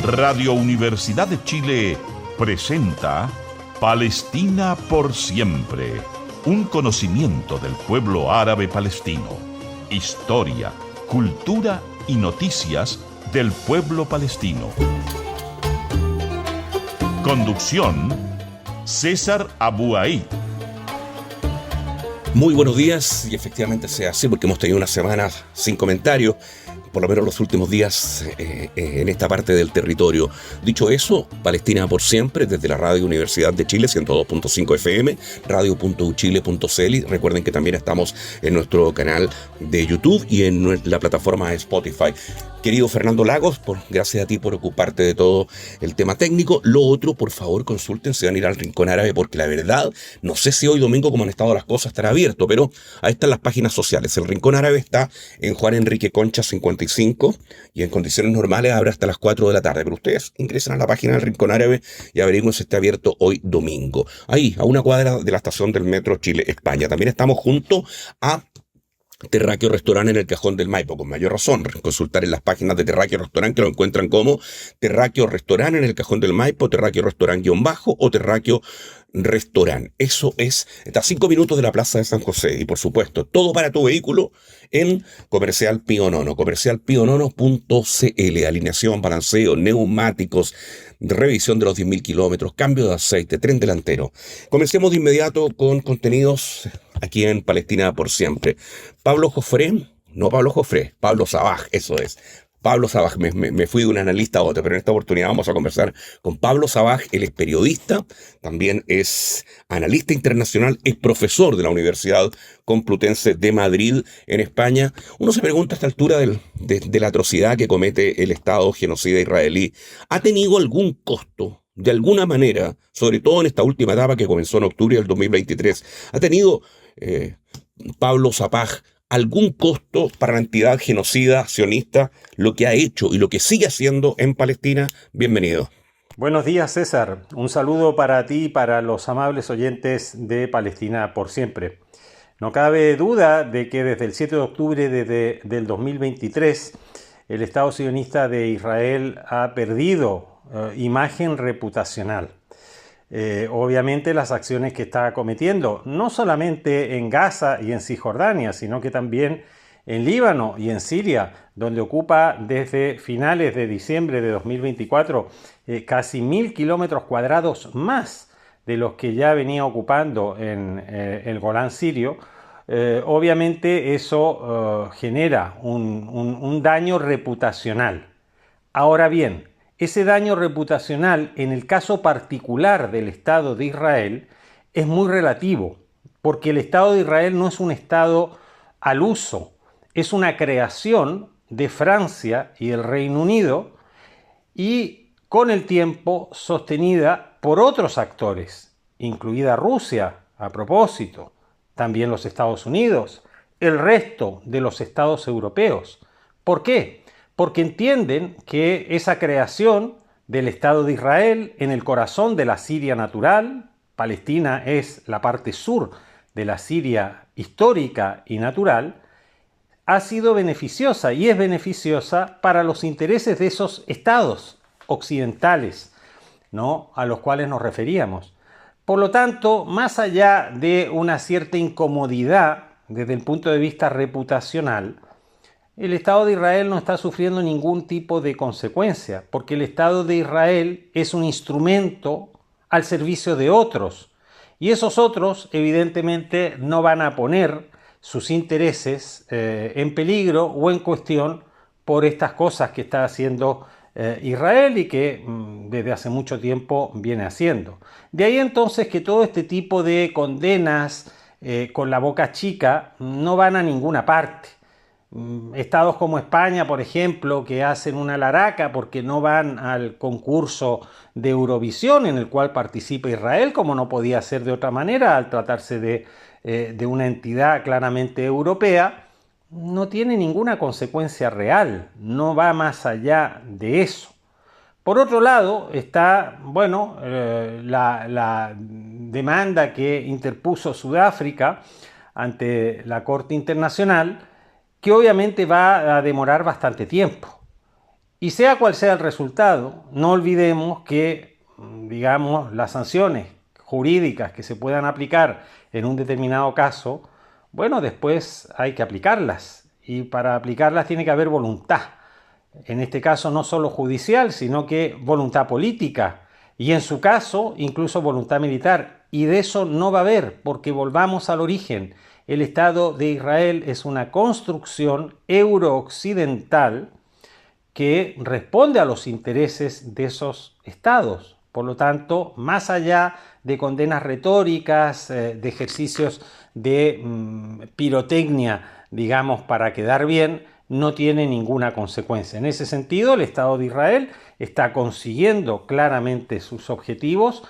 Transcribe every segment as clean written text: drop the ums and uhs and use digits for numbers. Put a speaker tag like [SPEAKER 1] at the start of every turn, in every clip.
[SPEAKER 1] Radio Universidad de Chile presenta Palestina por siempre. Un conocimiento del pueblo árabe palestino. Historia, cultura y noticias del pueblo palestino. Conducción: César Abu Aid.
[SPEAKER 2] Muy buenos días, y efectivamente sea así porque hemos tenido una semana sin comentarios, por lo menos los últimos días en esta parte del territorio. Dicho eso, Palestina por siempre, desde la Radio Universidad de Chile, 102.5 FM, radio.uchile.cl. Recuerden que también estamos en nuestro canal de YouTube y en la plataforma Spotify. Querido Fernando Lagos, gracias a ti por ocuparte de todo el tema técnico. Lo otro, por favor, consulten si van a ir al Rincón Árabe, porque la verdad, no sé si hoy domingo, como han estado las cosas, estará abierto, pero ahí están las páginas sociales. El Rincón Árabe está en Juan Enrique Concha 55 y en condiciones normales abre hasta las 4 de la tarde. Pero ustedes ingresen a la página del Rincón Árabe y averigüen si está abierto hoy domingo. Ahí, a una cuadra de la estación del Metro Chile-España. También estamos junto a Terráqueo Restaurant en el Cajón del Maipo, con mayor razón, consultar en las páginas de Terráqueo Restaurant, que lo encuentran como Terráqueo Restaurant en el Cajón del Maipo, Terráqueo Restaurant-bajo o Terráqueo Restaurant. Eso está a 5 minutos de la Plaza de San José, y por supuesto, todo para tu vehículo en Comercial Pío Nono, comercialpionono.cl, alineación, balanceo, neumáticos, revisión de los 10.000 kilómetros, cambio de aceite, tren delantero. Comencemos de inmediato con contenidos aquí en Palestina por siempre. Pablo Sabaj, eso es. Pablo Sabaj, me fui de un analista a otro, pero en esta oportunidad vamos a conversar con Pablo Sabaj. Él es periodista, también es analista internacional, es profesor de la Universidad Complutense de Madrid, en España. Uno se pregunta a esta altura de la atrocidad que comete el Estado genocida israelí. ¿Ha tenido algún costo, de alguna manera, sobre todo en esta última etapa que comenzó en octubre del 2023? ¿Ha tenido Pablo Sabaj algún costo para la entidad genocida sionista lo que ha hecho y lo que sigue haciendo en Palestina? Bienvenido.
[SPEAKER 3] Buenos días, César. Un saludo para ti y para los amables oyentes de Palestina por siempre. No cabe duda de que desde el 7 de octubre del 2023 el Estado sionista de Israel ha perdido imagen reputacional. Obviamente las acciones que está cometiendo, no solamente en Gaza y en Cisjordania, sino que también en Líbano y en Siria, donde ocupa desde finales de diciembre de 2024 casi 1.000 kilómetros cuadrados más de los que ya venía ocupando en el Golán sirio. Obviamente eso genera un daño reputacional. Ahora bien, ese daño reputacional, en el caso particular del Estado de Israel, es muy relativo, porque el Estado de Israel no es un Estado al uso, es una creación de Francia y el Reino Unido, y con el tiempo sostenida por otros actores, incluida Rusia, a propósito, también los Estados Unidos, el resto de los estados europeos. ¿Por qué? Porque entienden que esa creación del Estado de Israel en el corazón de la Siria natural, Palestina es la parte sur de la Siria histórica y natural, ha sido beneficiosa y es beneficiosa para los intereses de esos estados occidentales, ¿no?, a los cuales nos referíamos. Por lo tanto, más allá de una cierta incomodidad desde el punto de vista reputacional, el Estado de Israel no está sufriendo ningún tipo de consecuencia, porque el Estado de Israel es un instrumento al servicio de otros, y esos otros evidentemente no van a poner sus intereses en peligro o en cuestión por estas cosas que está haciendo Israel y que desde hace mucho tiempo viene haciendo. De ahí entonces que todo este tipo de condenas con la boca chica no van a ninguna parte. Estados como España, por ejemplo, que hacen una laraca porque no van al concurso de Eurovisión en el cual participa Israel, como no podía ser de otra manera al tratarse de una entidad claramente europea, no tiene ninguna consecuencia real, no va más allá de eso. Por otro lado está, la demanda que interpuso Sudáfrica ante la Corte Internacional, que obviamente va a demorar bastante tiempo. Y sea cual sea el resultado, no olvidemos que, digamos, las sanciones jurídicas que se puedan aplicar en un determinado caso, bueno, después hay que aplicarlas. Y para aplicarlas tiene que haber voluntad. En este caso no solo judicial, sino que voluntad política. Y en su caso, incluso voluntad militar. Y de eso no va a haber, porque volvamos al origen. El Estado de Israel es una construcción euro-occidental que responde a los intereses de esos estados. Por lo tanto, más allá de condenas retóricas, de ejercicios de pirotecnia, digamos, para quedar bien, no tiene ninguna consecuencia. En ese sentido, el Estado de Israel está consiguiendo claramente sus objetivos,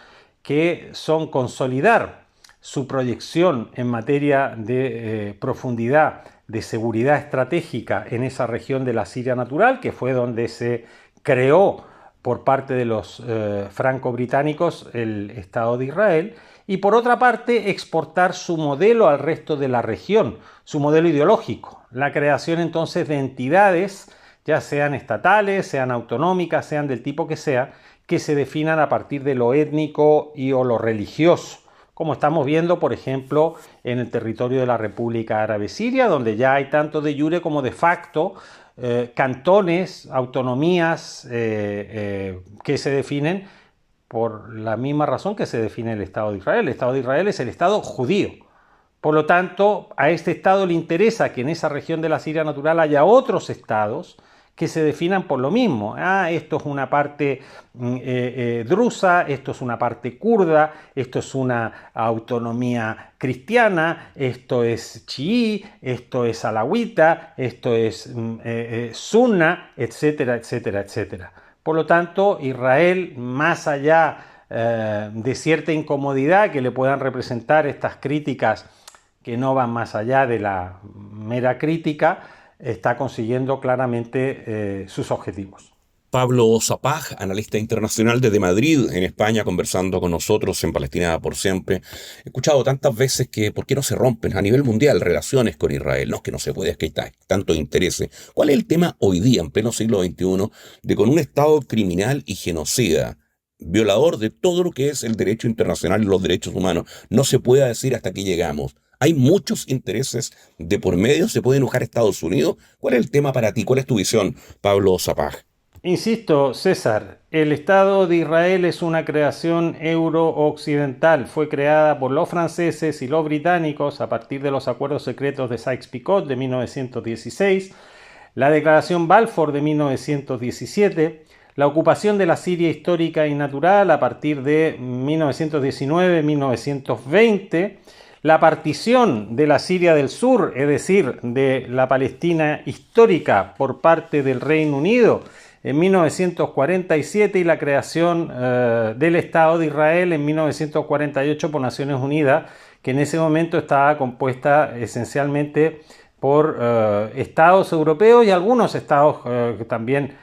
[SPEAKER 3] que son consolidar su proyección en materia de profundidad, de seguridad estratégica en esa región de la Siria natural, que fue donde se creó por parte de los franco-británicos el Estado de Israel, y por otra parte exportar su modelo al resto de la región, su modelo ideológico, la creación entonces de entidades, ya sean estatales, sean autonómicas, sean del tipo que se definan a partir de lo étnico y o lo religioso, como estamos viendo, por ejemplo, en el territorio de la República Árabe Siria, donde ya hay tanto de jure como de facto cantones, autonomías que se definen por la misma razón que se define el Estado de Israel. El Estado de Israel es el Estado judío. Por lo tanto, a este Estado le interesa que en esa región de la Siria natural haya otros estados que se definan por lo mismo. Esto es una parte drusa, esto es una parte kurda, esto es una autonomía cristiana, esto es chií, esto es alawita, esto es sunna, etcétera, etcétera, etcétera. Por lo tanto, Israel, más allá de cierta incomodidad que le puedan representar estas críticas que no van más allá de la mera crítica, está consiguiendo claramente sus objetivos.
[SPEAKER 2] Pablo Zapag, analista internacional desde Madrid, en España, conversando con nosotros en Palestina por siempre. He escuchado tantas veces que ¿por qué no se rompen a nivel mundial relaciones con Israel? No, es que no se puede, es que hay tanto interés. ¿Cuál es el tema hoy día, en pleno siglo XXI, de con un Estado criminal y genocida, violador de todo lo que es el derecho internacional y los derechos humanos, no se pueda decir hasta aquí llegamos? Hay muchos intereses de por medio, se puede enojar Estados Unidos. ¿Cuál es el tema para ti? ¿Cuál es tu visión, Pablo Zapag?
[SPEAKER 3] Insisto, César, el Estado de Israel es una creación euro-occidental. Fue creada por los franceses y los británicos a partir de los acuerdos secretos de Sykes-Picot de 1916, la Declaración Balfour de 1917, la ocupación de la Siria histórica y natural a partir de 1919-1920, la partición de la Siria del Sur, es decir, de la Palestina histórica por parte del Reino Unido en 1947 y la creación del Estado de Israel en 1948 por Naciones Unidas, que en ese momento estaba compuesta esencialmente por estados europeos y algunos estados también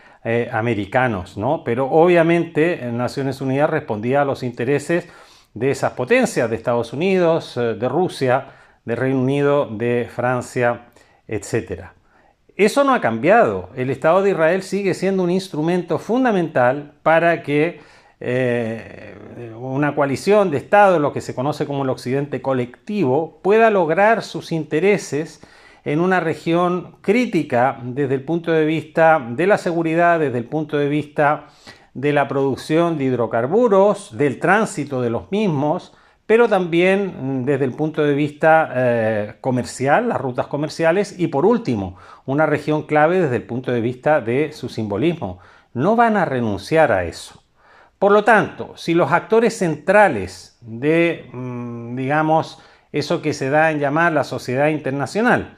[SPEAKER 3] americanos, ¿no? Pero obviamente Naciones Unidas respondía a los intereses de esas potencias, de Estados Unidos, de Rusia, de Reino Unido, de Francia, etc. Eso no ha cambiado. El Estado de Israel sigue siendo un instrumento fundamental para que una coalición de estados, lo que se conoce como el Occidente colectivo, pueda lograr sus intereses en una región crítica desde el punto de vista de la seguridad, desde el punto de vista de la producción de hidrocarburos, del tránsito de los mismos, pero también desde el punto de vista comercial, las rutas comerciales, y por último, una región clave desde el punto de vista de su simbolismo. No van a renunciar a eso. Por lo tanto, si los actores centrales de, digamos, eso que se da en llamar la sociedad internacional,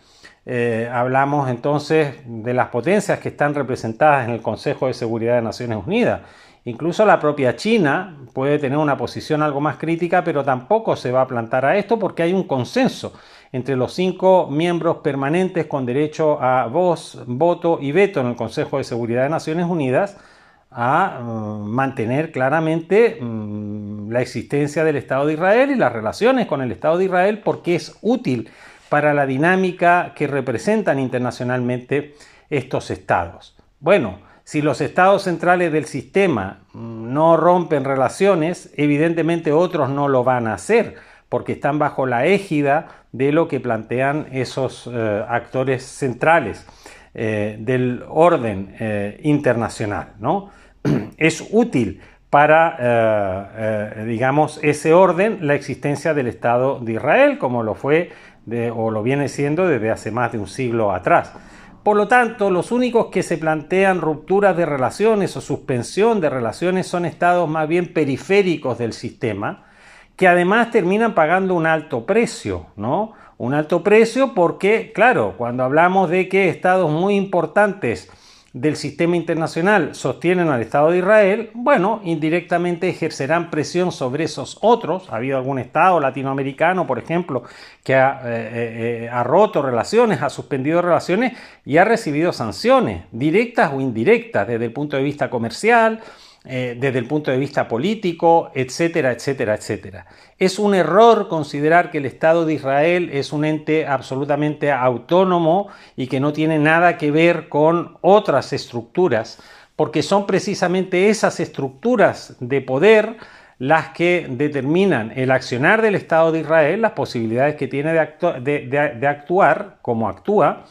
[SPEAKER 3] hablamos entonces de las potencias que están representadas en el Consejo de Seguridad de Naciones Unidas. Incluso la propia China puede tener una posición algo más crítica, pero tampoco se va a plantar a esto porque hay un consenso entre los 5 miembros permanentes con derecho a voz, voto y veto en el Consejo de Seguridad de Naciones Unidas a mantener claramente la existencia del Estado de Israel y las relaciones con el Estado de Israel porque es útil para la dinámica que representan internacionalmente estos estados. Bueno, Si los estados centrales del sistema no rompen relaciones, evidentemente otros no lo van a hacer, porque están bajo la égida de lo que plantean esos actores centrales del orden internacional, ¿no? Es útil para, digamos, ese orden la existencia del Estado de Israel, como lo fue o lo viene siendo desde hace más de un siglo atrás. Por lo tanto, los únicos que se plantean rupturas de relaciones o suspensión de relaciones son estados más bien periféricos del sistema, que además terminan pagando un alto precio, ¿no? Un alto precio porque, claro, cuando hablamos de que estados muy importantes del sistema internacional sostienen al Estado de Israel, bueno, indirectamente ejercerán presión sobre esos otros. Ha habido algún Estado latinoamericano, por ejemplo, que ha roto relaciones, ha suspendido relaciones y ha recibido sanciones, directas o indirectas, desde el punto de vista comercial, desde el punto de vista político, etcétera, etcétera, etcétera. Es un error considerar que el Estado de Israel es un ente absolutamente autónomo y que no tiene nada que ver con otras estructuras, porque son precisamente esas estructuras de poder las que determinan el accionar del Estado de Israel, las posibilidades que tiene de actuar como actúa,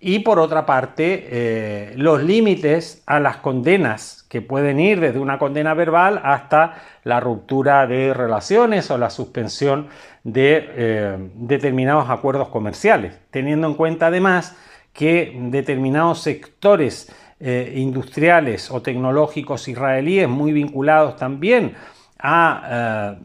[SPEAKER 3] y por otra parte los límites a las condenas que pueden ir desde una condena verbal hasta la ruptura de relaciones o la suspensión de determinados acuerdos comerciales, teniendo en cuenta además que determinados sectores industriales o tecnológicos israelíes muy vinculados también a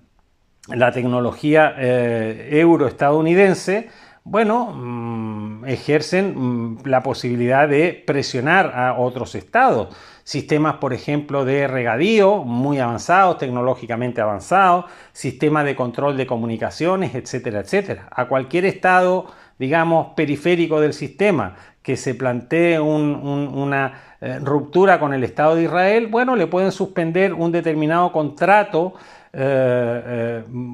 [SPEAKER 3] la tecnología euroestadounidense, bueno, ejercen la posibilidad de presionar a otros estados. Sistemas, por ejemplo, de regadío muy avanzados, tecnológicamente avanzados, sistemas de control de comunicaciones, etcétera, etcétera. A cualquier estado, digamos, periférico del sistema que se plantee una ruptura con el Estado de Israel, bueno, le pueden suspender un determinado contrato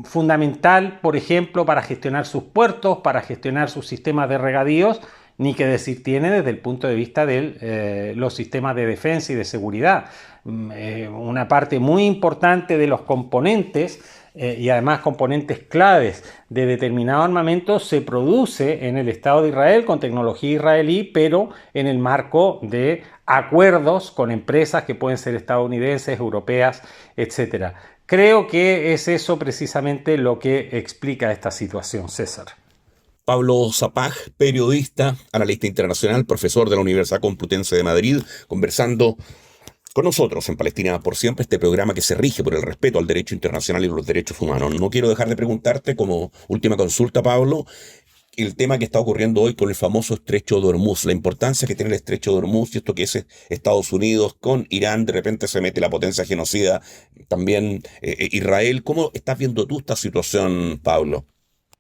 [SPEAKER 3] fundamental, por ejemplo, para gestionar sus puertos, para gestionar sus sistemas de regadíos, ni que decir tiene desde el punto de vista de los sistemas de defensa y de seguridad. Una parte muy importante de los componentes y además componentes claves de determinado armamento se produce en el Estado de Israel con tecnología israelí, pero en el marco de acuerdos con empresas que pueden ser estadounidenses, europeas, etcétera. Creo que es eso precisamente lo que explica esta situación, César.
[SPEAKER 2] Pablo Zapag, periodista, analista internacional, profesor de la Universidad Complutense de Madrid, conversando con nosotros en Palestina por Siempre, este programa que se rige por el respeto al derecho internacional y los derechos humanos. No quiero dejar de preguntarte, como última consulta, Pablo, el tema que está ocurriendo hoy con el famoso Estrecho de Hormuz, la importancia que tiene el Estrecho de Hormuz y esto que es Estados Unidos con Irán, de repente se mete la potencia genocida, también Israel. ¿Cómo estás viendo tú esta situación, Pablo?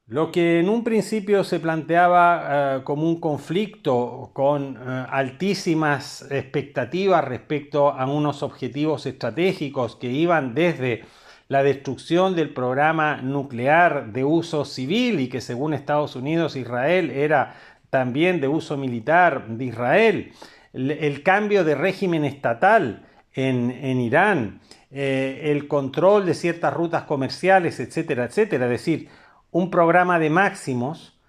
[SPEAKER 3] Lo que en un principio se planteaba como un conflicto con altísimas expectativas respecto a unos objetivos estratégicos que iban desde la destrucción del programa nuclear de uso civil y que según Estados Unidos, Israel era también de uso militar de Israel, el cambio de régimen estatal en Irán, el control de ciertas rutas comerciales, etcétera, etcétera, es decir, un programa de máximos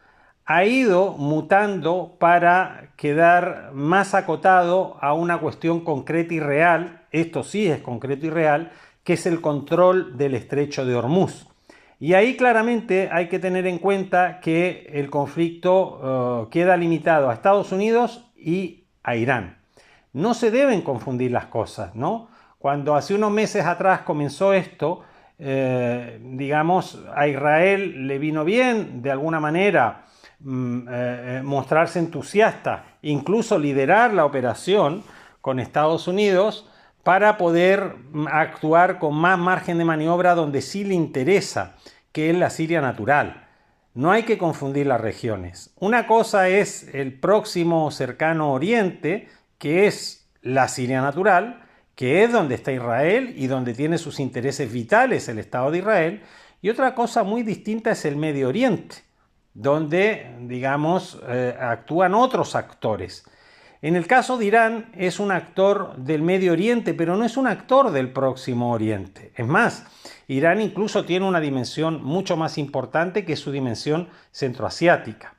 [SPEAKER 3] ha ido mutando para quedar más acotado a una cuestión concreta y real, esto sí es concreto y real, que es el control del Estrecho de Hormuz. Y ahí claramente hay que tener en cuenta que el conflicto queda limitado a Estados Unidos y a Irán. No se deben confundir las cosas, ¿no? Cuando hace unos meses atrás comenzó esto, digamos, a Israel le vino bien de alguna manera mostrarse entusiasta, incluso liderar la operación con Estados Unidos para poder actuar con más margen de maniobra donde sí le interesa, que es la Siria natural. No hay que confundir las regiones. Una cosa es el próximo cercano oriente, que es la Siria natural, que es donde está Israel y donde tiene sus intereses vitales el Estado de Israel, y otra cosa muy distinta es el Medio Oriente, donde, digamos, actúan otros actores. En el caso de Irán es un actor del Medio Oriente, pero no es un actor del Próximo Oriente. Es más, Irán incluso tiene una dimensión mucho más importante que su dimensión centroasiática.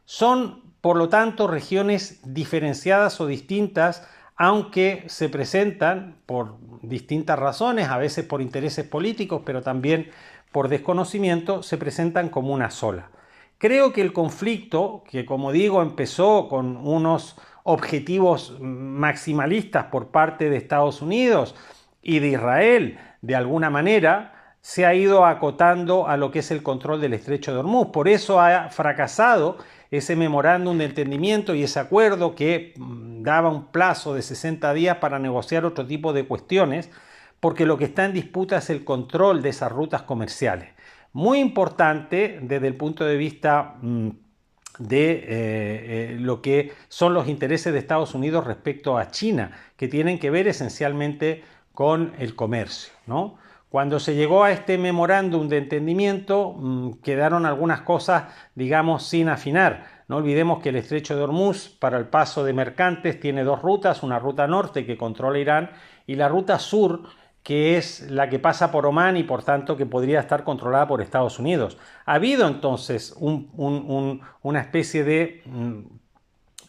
[SPEAKER 3] Son, por lo tanto, regiones diferenciadas o distintas, aunque se presentan por distintas razones, a veces por intereses políticos, pero también por desconocimiento, se presentan como una sola. Creo que el conflicto, que como digo empezó con unos objetivos maximalistas por parte de Estados Unidos y de Israel, de alguna manera, se ha ido acotando a lo que es el control del Estrecho de Hormuz. Por eso ha fracasado ese memorándum de entendimiento y ese acuerdo que daba un plazo de 60 días para negociar otro tipo de cuestiones, porque lo que está en disputa es el control de esas rutas comerciales. Muy importante desde el punto de vista de lo que son los intereses de Estados Unidos respecto a China, que tienen que ver esencialmente con el comercio, ¿no? Cuando se llegó a este memorándum de entendimiento, quedaron algunas cosas, digamos, sin afinar. No olvidemos que el Estrecho de Hormuz, para el paso de mercantes, tiene dos rutas, una ruta norte que controla Irán y la ruta sur, que es la que pasa por Omán y por tanto que podría estar controlada por Estados Unidos. Ha habido entonces una especie de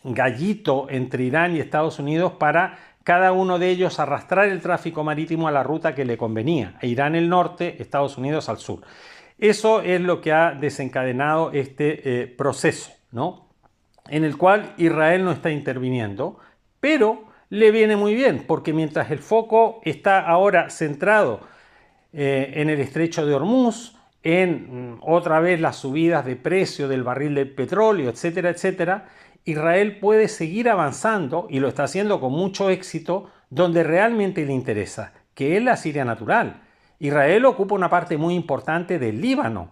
[SPEAKER 3] gallito entre Irán y Estados Unidos para cada uno de ellos arrastrar el tráfico marítimo a la ruta que le convenía. Irán el norte, Estados Unidos al sur. Eso es lo que ha desencadenado este proceso, ¿no? En el cual Israel no está interviniendo, pero le viene muy bien, porque mientras el foco está ahora centrado en el Estrecho de Hormuz, en otra vez las subidas de precio del barril de petróleo, etcétera, etcétera, Israel puede seguir avanzando, y lo está haciendo con mucho éxito, donde realmente le interesa, que es la Siria natural. Israel ocupa una parte muy importante del Líbano,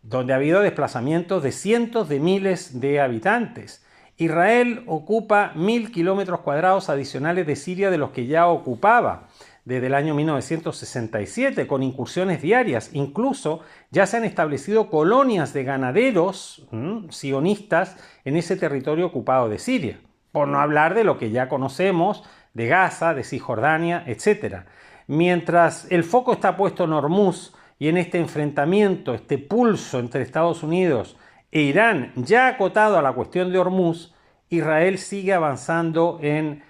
[SPEAKER 3] donde ha habido desplazamientos de cientos de miles de habitantes. Israel ocupa 1000 kilómetros cuadrados adicionales de Siria de los que ya ocupaba desde el año 1967, con incursiones diarias. Incluso ya se han establecido colonias de ganaderos sionistas en ese territorio ocupado de Siria. Por no hablar de lo que ya conocemos de Gaza, de Cisjordania, etc. Mientras el foco está puesto en Hormuz y en este enfrentamiento, este pulso entre Estados Unidos e Irán, ya acotado a la cuestión de Hormuz, Israel sigue avanzando en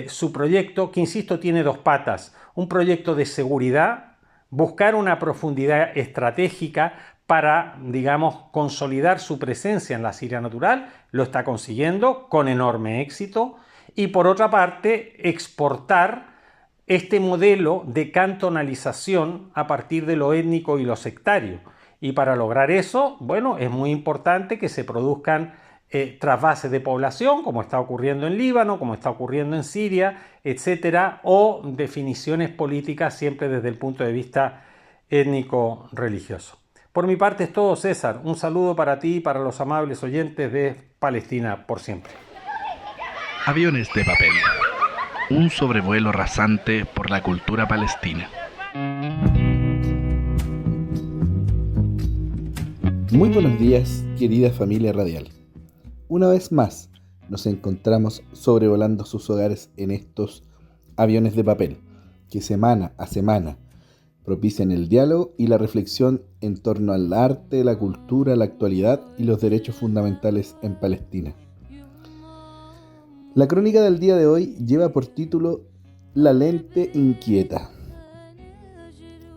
[SPEAKER 3] su proyecto, que insisto tiene dos patas: un proyecto de seguridad, buscar una profundidad estratégica para, digamos, consolidar su presencia en la Siria natural, lo está consiguiendo con enorme éxito, y por otra parte exportar este modelo de cantonalización a partir de lo étnico y lo sectario. Y para lograr eso, bueno, es muy importante que se produzcan trasvases de población, como está ocurriendo en Líbano, como está ocurriendo en Siria, etcétera, o definiciones políticas siempre desde el punto de vista étnico-religioso. Por mi parte es todo, César. Un saludo para ti y para los amables oyentes de Palestina por siempre.
[SPEAKER 4] Aviones de papel. Un sobrevuelo rasante por la cultura palestina.
[SPEAKER 5] Muy buenos días, querida familia radial. Una vez más nos encontramos sobrevolando sus hogares en estos aviones de papel que semana a semana propician el diálogo y la reflexión en torno al arte, la cultura, la actualidad y los derechos fundamentales en Palestina. La crónica del día de hoy lleva por título La lente inquieta.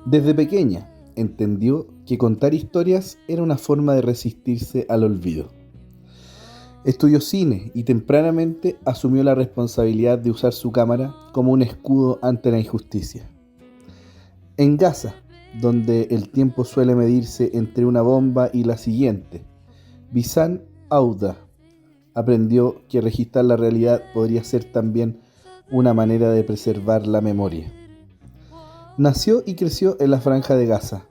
[SPEAKER 5] Desde pequeña entendió que contar historias era una forma de resistirse al olvido. Estudió cine y tempranamente asumió la responsabilidad de usar su cámara como un escudo ante la injusticia. En Gaza, donde el tiempo suele medirse entre una bomba y la siguiente, Bisan Auda aprendió que registrar la realidad podría ser también una manera de preservar la memoria. Nació y creció en la Franja de Gaza.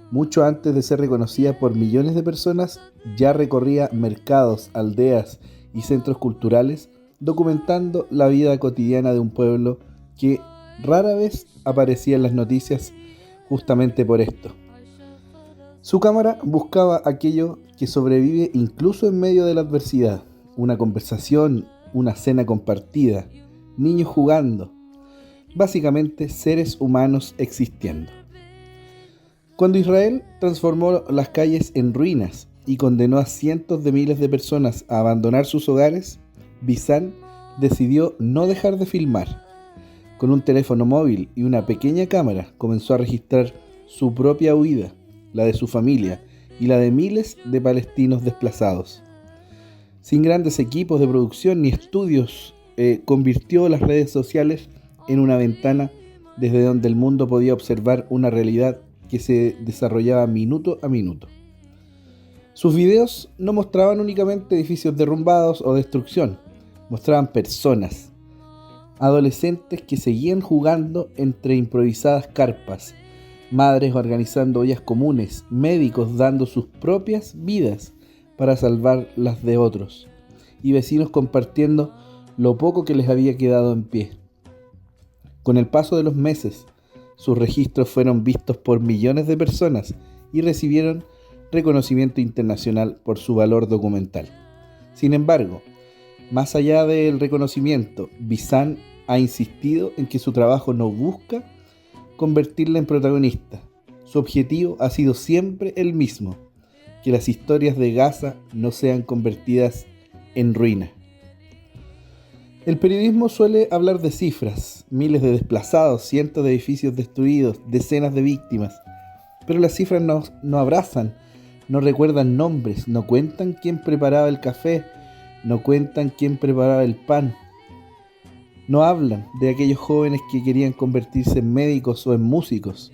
[SPEAKER 5] Mucho antes de ser reconocida por millones de personas, ya recorría mercados, aldeas y centros culturales, documentando la vida cotidiana de un pueblo que rara vez aparecía en las noticias justamente por esto. Su cámara buscaba aquello que sobrevive incluso en medio de la adversidad, una conversación una cena compartida, niños jugando, básicamente seres humanos existiendo. Cuando Israel transformó las calles en ruinas y condenó a cientos de miles de personas a abandonar sus hogares, Bizán decidió no dejar de filmar. Con un teléfono móvil y una pequeña cámara comenzó a registrar su propia huida, la de su familia y la de miles de palestinos desplazados. Sin grandes equipos de producción ni estudios, convirtió las redes sociales en una ventana desde donde el mundo podía observar una realidad que se desarrollaba minuto a minuto. Sus videos no mostraban únicamente edificios derrumbados o destrucción, mostraban personas, adolescentes que seguían jugando entre improvisadas carpas, madres organizando ollas comunes, médicos dando sus propias vidas para salvar las de otros, y vecinos compartiendo lo poco que les había quedado en pie. Con el paso de los meses, sus registros fueron vistos por millones de personas y recibieron reconocimiento internacional por su valor documental. Sin embargo, más allá del reconocimiento, Bizán ha insistido en que su trabajo no busca convertirla en protagonista. Su objetivo ha sido siempre el mismo: que las historias de Gaza no sean convertidas en ruina. El periodismo suele hablar de cifras, miles de desplazados, cientos de edificios destruidos, decenas de víctimas, pero las cifras no abrazan, no recuerdan nombres, no cuentan quién preparaba el café, no cuentan quién preparaba el pan. No hablan de aquellos jóvenes que querían convertirse en médicos o en músicos.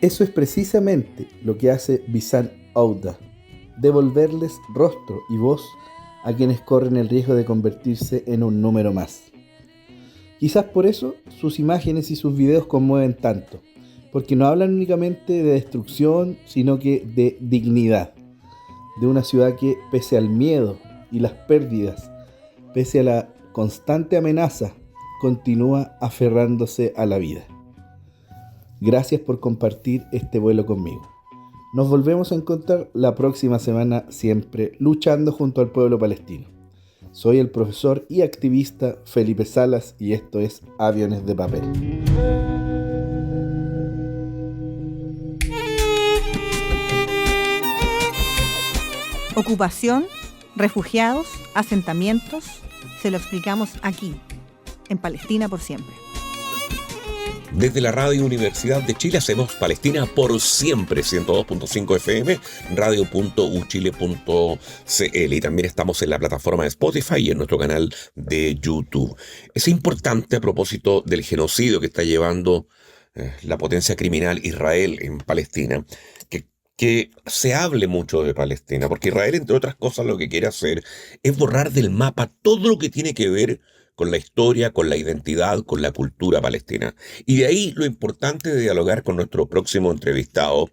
[SPEAKER 5] Eso es precisamente lo que hace Bizán Ouda: devolverles rostro y voz a quienes corren el riesgo de convertirse en un número más. Quizás por eso sus imágenes y sus videos conmueven tanto, porque no hablan únicamente de destrucción, sino que de dignidad, de una ciudad que, pese al miedo y las pérdidas, pese a la constante amenaza, continúa aferrándose a la vida. Gracias por compartir este vuelo conmigo. Nos volvemos a encontrar la próxima semana, siempre luchando junto al pueblo palestino. Soy el profesor y activista Felipe Salas y esto es Aviones de Papel.
[SPEAKER 6] Ocupación, refugiados, asentamientos, se lo explicamos aquí, en Palestina por siempre.
[SPEAKER 2] Desde la Radio Universidad de Chile hacemos Palestina por siempre, 102.5 FM, radio.uchile.cl, y también estamos en la plataforma de Spotify y en nuestro canal de YouTube. Es importante, a propósito del genocidio que está llevando la potencia criminal Israel en Palestina, que se hable mucho de Palestina, porque Israel, entre otras cosas, lo que quiere hacer es borrar del mapa todo lo que tiene que ver con la historia, con la identidad, con la cultura palestina. Y de ahí lo importante de dialogar con nuestro próximo entrevistado,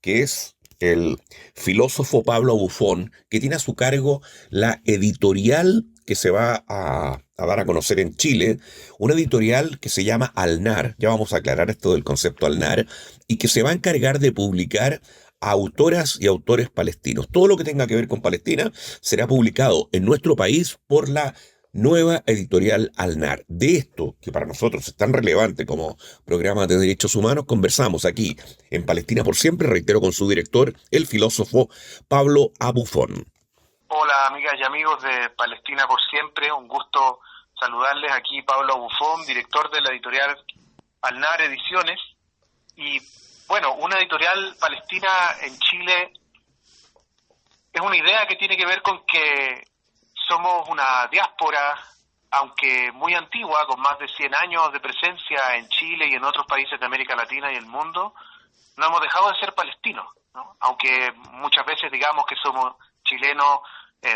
[SPEAKER 2] que es el filósofo Pablo Abufón, que tiene a su cargo la editorial que se va a dar a conocer en Chile, una editorial que se llama Alnar, ya vamos a aclarar esto del concepto Alnar, y que se va a encargar de publicar a autoras y autores palestinos. Todo lo que tenga que ver con Palestina será publicado en nuestro país por la nueva editorial Alnar. De esto, que para nosotros es tan relevante como programa de derechos humanos, conversamos aquí en Palestina por siempre, reitero, con su director, el filósofo Pablo Abufón.
[SPEAKER 7] Hola amigas y amigos de Palestina por siempre, un gusto saludarles. Aquí Pablo Abufón, director de la editorial Alnar Ediciones. Y bueno, una editorial palestina en Chile es una idea que tiene que ver con que somos una diáspora, aunque muy antigua, con más de 100 años de presencia en Chile y en otros países de América Latina y el mundo. No hemos dejado de ser palestinos, ¿no? Aunque muchas veces digamos que somos chilenos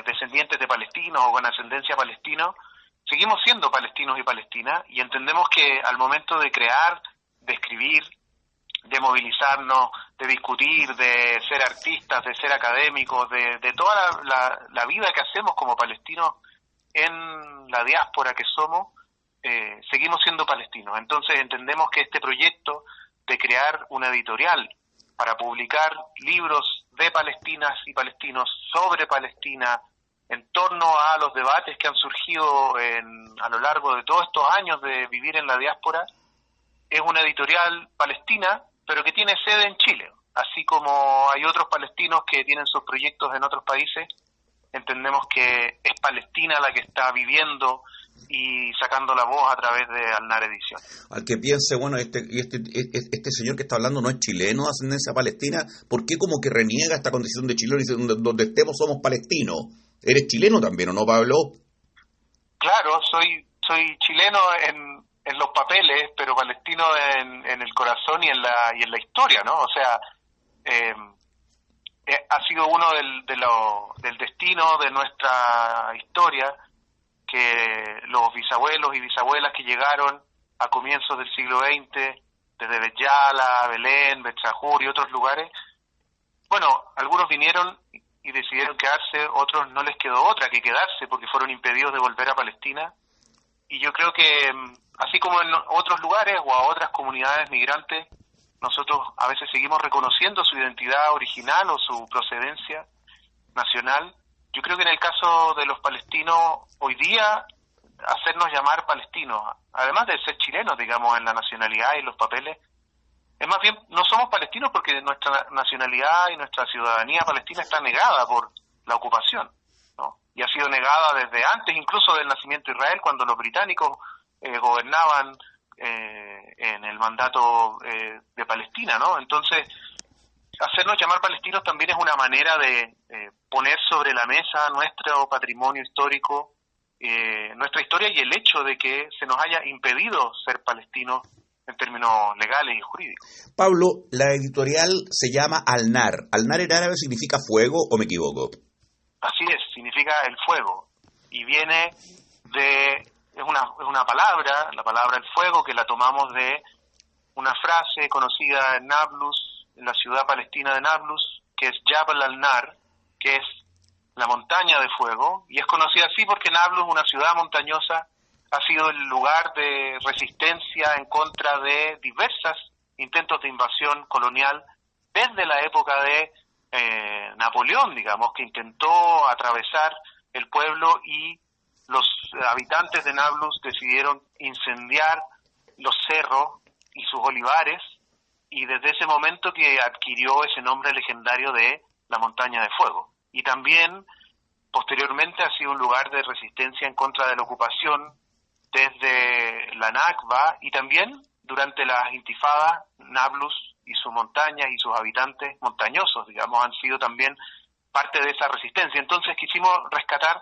[SPEAKER 7] descendientes de palestinos o con ascendencia palestina, seguimos siendo palestinos y palestinas, y entendemos que al momento de crear, de escribir, de movilizarnos, de discutir, de ser artistas, de ser académicos, de toda la vida que hacemos como palestinos en la diáspora que somos, seguimos siendo palestinos. Entonces entendemos que este proyecto de crear una editorial para publicar libros de palestinas y palestinos sobre Palestina, en torno a los debates que han surgido a lo largo de todos estos años de vivir en la diáspora. Es una editorial palestina, pero que tiene sede en Chile. Así como hay otros palestinos que tienen sus proyectos en otros países, entendemos que es Palestina la que está viviendo y sacando la voz a través de Alnar Ediciones.
[SPEAKER 2] Al que piense, bueno, este señor que está hablando no es chileno de ascendencia palestina, ¿por qué como que reniega esta condición de chileno y dice donde estemos somos palestinos? ¿Eres chileno también o no, Pablo?
[SPEAKER 7] Claro, soy chileno en los papeles, pero palestino en el corazón y en la historia, ¿no? O sea, ha sido uno del destino de nuestra historia que los bisabuelos y bisabuelas que llegaron a comienzos del siglo XX, desde Bet-Yala, Belén, Bet-Sahur y otros lugares, bueno, algunos vinieron y decidieron quedarse, otros no les quedó otra que quedarse porque fueron impedidos de volver a Palestina. Y yo creo que, así como en otros lugares o a otras comunidades migrantes, nosotros a veces seguimos reconociendo su identidad original o su procedencia nacional. Yo creo que en el caso de los palestinos, hoy día, hacernos llamar palestinos, además de ser chilenos, digamos, en la nacionalidad y los papeles, es más bien, no somos palestinos porque nuestra nacionalidad y nuestra ciudadanía palestina está negada por la ocupación, ¿no? Y ha sido negada desde antes, incluso del nacimiento de Israel, cuando los británicos gobernaban en el mandato de Palestina, ¿no? Entonces, hacernos llamar palestinos también es una manera de poner sobre la mesa nuestro patrimonio histórico, nuestra historia y el hecho de que se nos haya impedido ser palestinos en términos legales y jurídicos.
[SPEAKER 2] Pablo, la editorial se llama Alnar. ¿Alnar en árabe significa fuego o me equivoco?
[SPEAKER 7] Así es, significa el fuego. Y viene es una palabra, la palabra el fuego, que la tomamos de una frase conocida en Nablus, en la ciudad palestina de Nablus, que es Jabal al-Nar, que es la montaña de fuego, y es conocida así porque Nablus, una ciudad montañosa, ha sido el lugar de resistencia en contra de diversas intentos de invasión colonial desde la época de Napoleón, digamos, que intentó atravesar el pueblo y los habitantes de Nablus decidieron incendiar los cerros y sus olivares, y desde ese momento que adquirió ese nombre legendario de la montaña de fuego. Y también, posteriormente, ha sido un lugar de resistencia en contra de la ocupación desde la Nakba, y también durante las intifadas, Nablus y sus montañas y sus habitantes montañosos, digamos, han sido también parte de esa resistencia. Entonces quisimos rescatar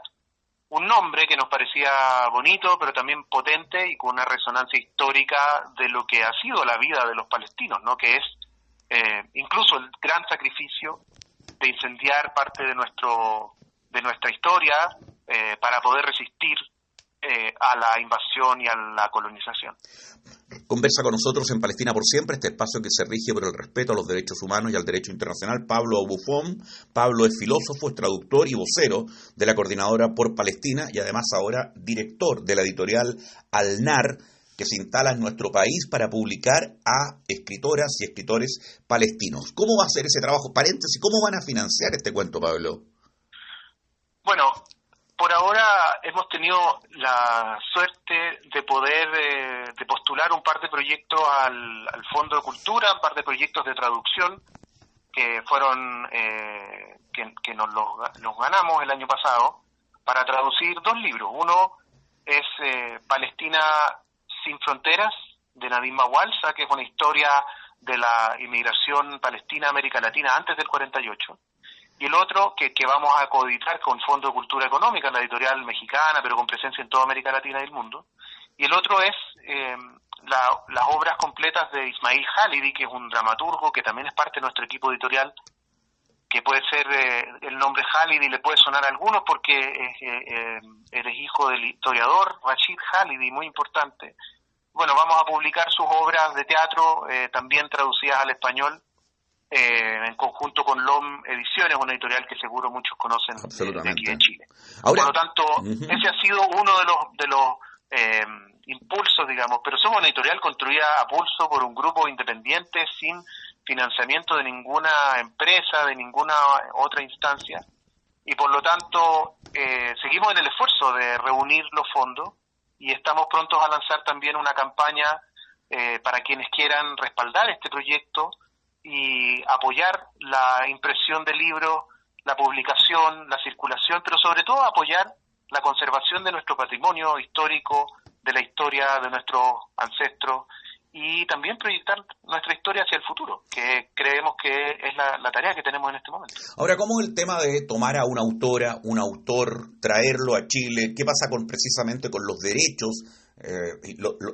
[SPEAKER 7] un nombre que nos parecía bonito, pero también potente y con una resonancia histórica de lo que ha sido la vida de los palestinos, ¿no? Que es incluso el gran sacrificio de incendiar parte de nuestra historia para poder resistir a la invasión y a la colonización.
[SPEAKER 2] Conversa con nosotros en Palestina por Siempre, este espacio que se rige por el respeto a los derechos humanos y al derecho internacional, Pablo Abufón. Pablo es filósofo, es traductor y vocero de la Coordinadora por Palestina y además ahora director de la editorial Alnar, que se instala en nuestro país para publicar a escritoras y escritores palestinos. ¿Cómo va a ser ese trabajo? Paréntesis, ¿cómo van a financiar este cuento, Pablo?
[SPEAKER 7] Bueno, por ahora hemos tenido la suerte de poder de postular un par de proyectos al Fondo de Cultura, un par de proyectos de traducción que fueron que nos los ganamos el año pasado para traducir 2 libros. Uno es Palestina sin fronteras, de Nadim Mawalsa, que es una historia de la inmigración palestina a América Latina antes del 48. Y el otro, que vamos a coeditar con Fondo de Cultura Económica, la editorial mexicana, pero con presencia en toda América Latina y el mundo. Y el otro es las obras completas de Ismail Halidi, que es un dramaturgo que también es parte de nuestro equipo editorial, que puede ser el nombre Halidi, le puede sonar a algunos porque eres hijo del historiador Rashid Halidi, muy importante. Bueno, vamos a publicar sus obras de teatro, también traducidas al español, en conjunto con LOM Ediciones, una editorial que seguro muchos conocen de aquí de Chile. Ahora, por lo tanto, ese ha sido uno de los impulsos, digamos, pero somos una editorial construida a pulso por un grupo independiente sin financiamiento de ninguna empresa, de ninguna otra instancia, y por lo tanto seguimos en el esfuerzo de reunir los fondos y estamos prontos a lanzar también una campaña para quienes quieran respaldar este proyecto y apoyar la impresión del libro, la publicación, la circulación, pero sobre todo apoyar la conservación de nuestro patrimonio histórico, de la historia de nuestros ancestros y también proyectar nuestra historia hacia el futuro, que creemos que es la tarea que tenemos en este momento.
[SPEAKER 2] Ahora, ¿cómo es el tema de tomar a una autora, un autor, traerlo a Chile? ¿Qué pasa precisamente con los derechos?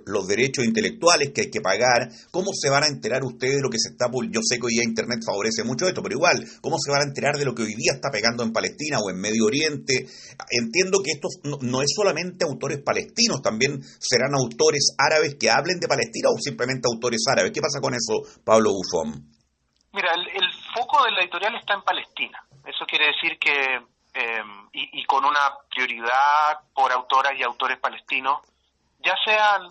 [SPEAKER 2] Los derechos intelectuales que hay que pagar, ¿cómo se van a enterar ustedes de lo que se está publicando? Yo sé que hoy día Internet favorece mucho esto, pero igual, ¿cómo se van a enterar de lo que hoy día está pegando en Palestina o en Medio Oriente? Entiendo que esto no es solamente autores palestinos, también serán autores árabes que hablen de Palestina o simplemente autores árabes. ¿Qué pasa con eso, Pablo Bufón?
[SPEAKER 7] Mira, el foco de la editorial está en Palestina. Eso quiere decir que, y con una prioridad por autoras y autores palestinos, ya sean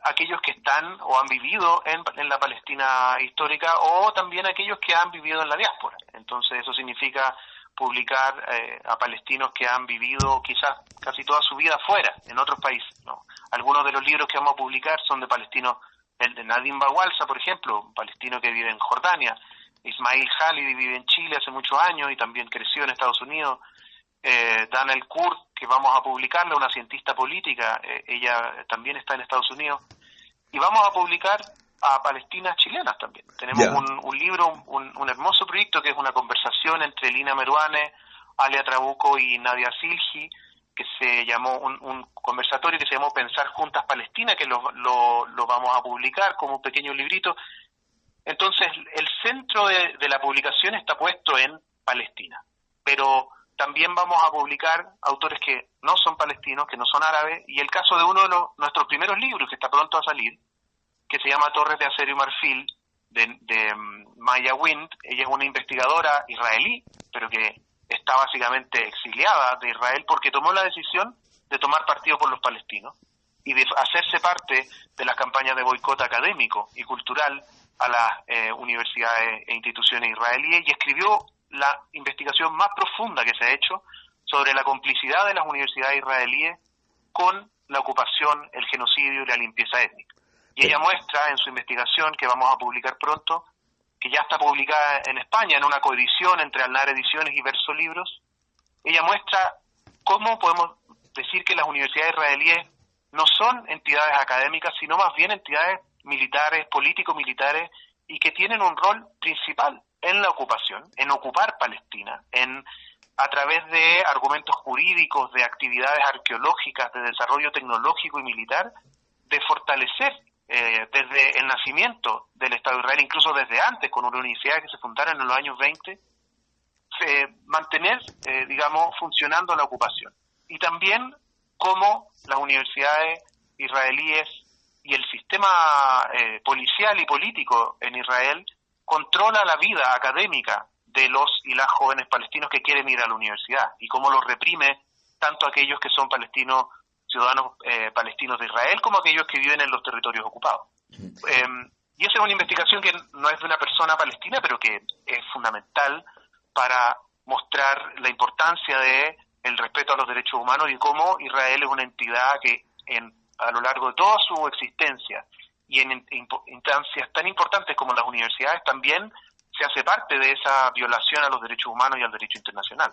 [SPEAKER 7] aquellos que están o han vivido en la Palestina histórica o también aquellos que han vivido en la diáspora. Entonces eso significa publicar a palestinos que han vivido quizás casi toda su vida fuera, en otros países, ¿no? Algunos de los libros que vamos a publicar son de palestinos, el de Nadim Bawalsa, por ejemplo, un palestino que vive en Jordania. Ismail Khalidi vive en Chile hace muchos años y también creció en Estados Unidos. Dana El Kurd, que vamos a publicarla, una cientista política, ella también está en Estados Unidos, y vamos a publicar a palestinas chilenas también. Tenemos un libro, un hermoso proyecto que es una conversación entre Lina Meruane, Alia Trabuco y Nadia Silgi, que se llamó un conversatorio que se llamó Pensar Juntas Palestina, que lo vamos a publicar como un pequeño librito. Entonces, el centro de la publicación está puesto en Palestina, pero también vamos a publicar autores que no son palestinos, que no son árabes, y el caso de uno de nuestros primeros libros, que está pronto a salir, que se llama Torres de Acero y Marfil, de Maya Wind. Ella es una investigadora israelí, pero que está básicamente exiliada de Israel porque tomó la decisión de tomar partido por los palestinos y de hacerse parte de las campañas de boicot académico y cultural a las universidades e instituciones israelíes, y escribió la investigación más profunda que se ha hecho sobre la complicidad de las universidades israelíes con la ocupación, el genocidio y la limpieza étnica. Y ella muestra en su investigación, que vamos a publicar pronto, que ya está publicada en España en una coedición entre Alnar Ediciones y Verso Libros, ella muestra cómo podemos decir que las universidades israelíes no son entidades académicas, sino más bien entidades militares, político-militares, y que tienen un rol principal en la ocupación, en ocupar Palestina, a través de argumentos jurídicos, de actividades arqueológicas, de desarrollo tecnológico y militar, de fortalecer desde el nacimiento del Estado de Israel, incluso desde antes, con universidades que se fundaron en los años 20, mantener, funcionando la ocupación. Y también cómo las universidades israelíes y el sistema policial y político en Israel controla la vida académica de los y las jóvenes palestinos que quieren ir a la universidad, y cómo los reprime tanto aquellos que son palestinos, ciudadanos palestinos de Israel, como aquellos que viven en los territorios ocupados. Y esa es una investigación que no es de una persona palestina, pero que es fundamental para mostrar la importancia de el respeto a los derechos humanos y cómo Israel es una entidad que a lo largo de toda su existencia y en instancias tan importantes como las universidades también se hace parte de esa violación a los derechos humanos y al derecho internacional.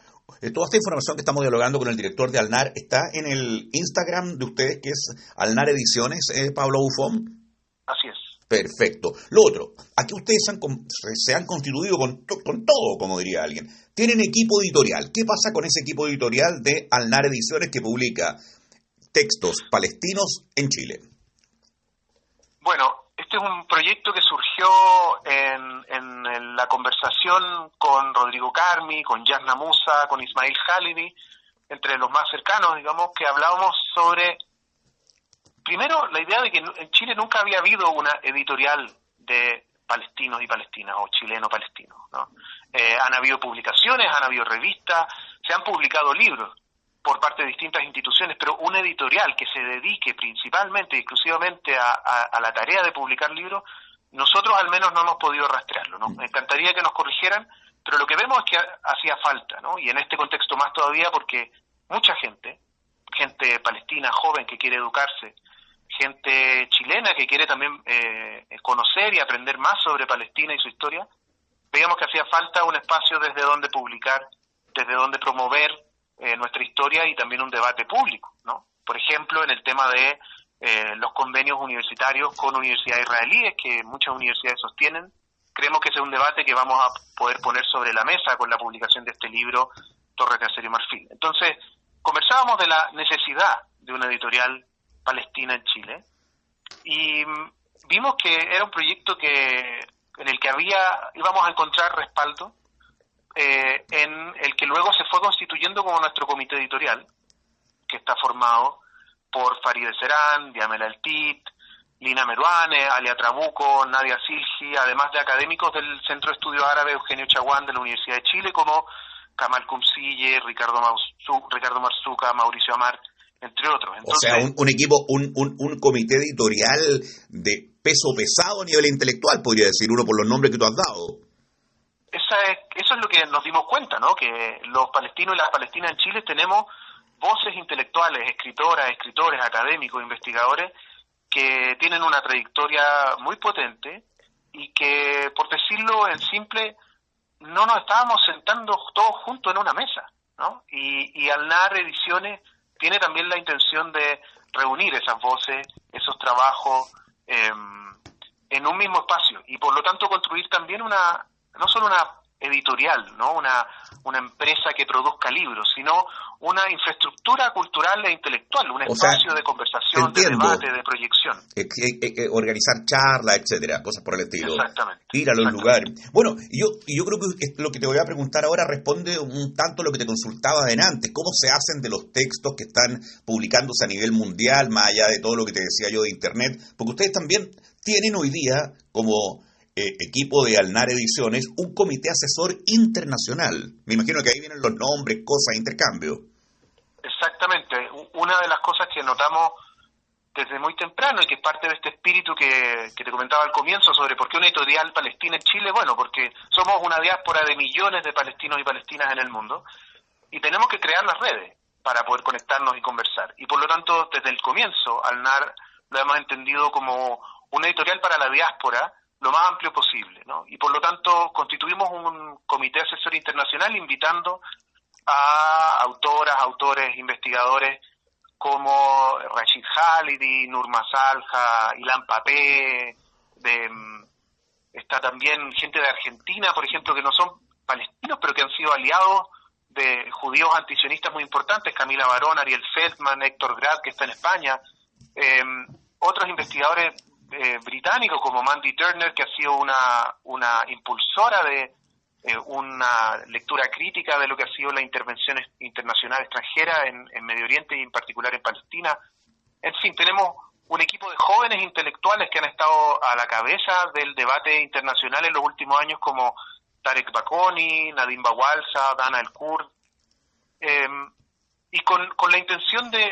[SPEAKER 2] Toda esta información que estamos dialogando con el director de Alnar está en el Instagram de ustedes, que es Alnar Ediciones, Pablo Bufón.
[SPEAKER 7] Así es.
[SPEAKER 2] Perfecto. Lo otro, aquí ustedes se han constituido con todo, como diría alguien. Tienen equipo editorial. ¿Qué pasa con ese equipo editorial de Alnar Ediciones que publica textos palestinos en Chile?
[SPEAKER 7] Bueno, este es un proyecto que surgió en la conversación con Rodrigo Carmi, con Yasna Musa, con Ismail Khalidi, entre los más cercanos, que hablábamos sobre, primero, la idea de que en Chile nunca había habido una editorial de palestinos y palestinas, o chileno-palestinos, ¿no? Han habido publicaciones, han habido revistas, se han publicado libros por parte de distintas instituciones, pero una editorial que se dedique principalmente y exclusivamente a la tarea de publicar libros, nosotros al menos no hemos podido rastrearlo, ¿no? Me encantaría que nos corrigieran, Pero lo que vemos es que hacía falta, ¿no? Y en este contexto más todavía porque mucha gente palestina joven que quiere educarse, gente chilena que quiere también conocer y aprender más sobre Palestina y su historia, veíamos que hacía falta un espacio desde donde publicar, desde donde promover nuestra historia y también un debate público, ¿no? Por ejemplo, en el tema de los convenios universitarios con universidades israelíes, que muchas universidades sostienen. Creemos que ese es un debate que vamos a poder poner sobre la mesa con la publicación de este libro, Torres de Acero y Marfil. Entonces, conversábamos de la necesidad de una editorial palestina en Chile y vimos que era un proyecto en el que íbamos a encontrar respaldo, en el que luego se fue constituyendo como nuestro comité editorial, que está formado por Farideh Serán, Diamela El-Tit, Lina Meruane, Alia Trabuco, Nadia Silgi, además de académicos del Centro de Estudios Árabes Eugenio Chaguán de la Universidad de Chile, como Kamal Kumsille, Ricardo Marzuca, Mauricio Amar, entre otros.
[SPEAKER 2] Entonces, o sea, un equipo, un comité editorial de peso pesado a nivel intelectual, podría decir uno por los nombres que tú has dado.
[SPEAKER 7] Eso es lo que nos dimos cuenta, ¿no? Que los palestinos y las palestinas en Chile tenemos voces intelectuales, escritoras, escritores, académicos, investigadores, que tienen una trayectoria muy potente y que, por decirlo en simple, no nos estábamos sentando todos juntos en una mesa, ¿no? Y Alnar Ediciones tiene también la intención de reunir esas voces, esos trabajos en un mismo espacio y por lo tanto construir también no solo una editorial, ¿no? Una empresa que produzca libros, sino una infraestructura cultural e intelectual, un espacio de conversación, de debate, de proyección.
[SPEAKER 2] Organizar charlas, etcétera, cosas por el estilo.
[SPEAKER 7] Exactamente.
[SPEAKER 2] Ir a los lugares. Bueno, yo creo que lo que te voy a preguntar ahora responde un tanto a lo que te consultaba antes. ¿Cómo se hacen de los textos que están publicándose a nivel mundial, más allá de todo lo que te decía yo de Internet? Porque ustedes también tienen hoy día, como equipo de Alnar Ediciones, un comité asesor internacional. Me imagino que ahí vienen los nombres, cosas, intercambio.
[SPEAKER 7] Exactamente. Una de las cosas que notamos desde muy temprano y que es parte de este espíritu que te comentaba al comienzo sobre por qué una editorial palestina en Chile, bueno, porque somos una diáspora de millones de palestinos y palestinas en el mundo y tenemos que crear las redes para poder conectarnos y conversar. Y por lo tanto, desde el comienzo, Alnar lo hemos entendido como una editorial para la diáspora lo más amplio posible, ¿no? Y por lo tanto constituimos un comité asesor internacional invitando a autoras, autores, investigadores como Rashid Khalidi, Nur Masalha, Ilan Papé, está también gente de Argentina, por ejemplo, que no son palestinos, pero que han sido aliados de judíos antisionistas muy importantes, Camila Barón, Ariel Feldman, Héctor Grad, que está en España, otros investigadores británicos como Mandy Turner, que ha sido una impulsora de una lectura crítica de lo que ha sido la intervención internacional extranjera en Medio Oriente y en particular en Palestina. En fin, tenemos un equipo de jóvenes intelectuales que han estado a la cabeza del debate internacional en los últimos años, como Tarek Bakoni, Nadim Bawalsa, Dana El-Kurd, y con la intención de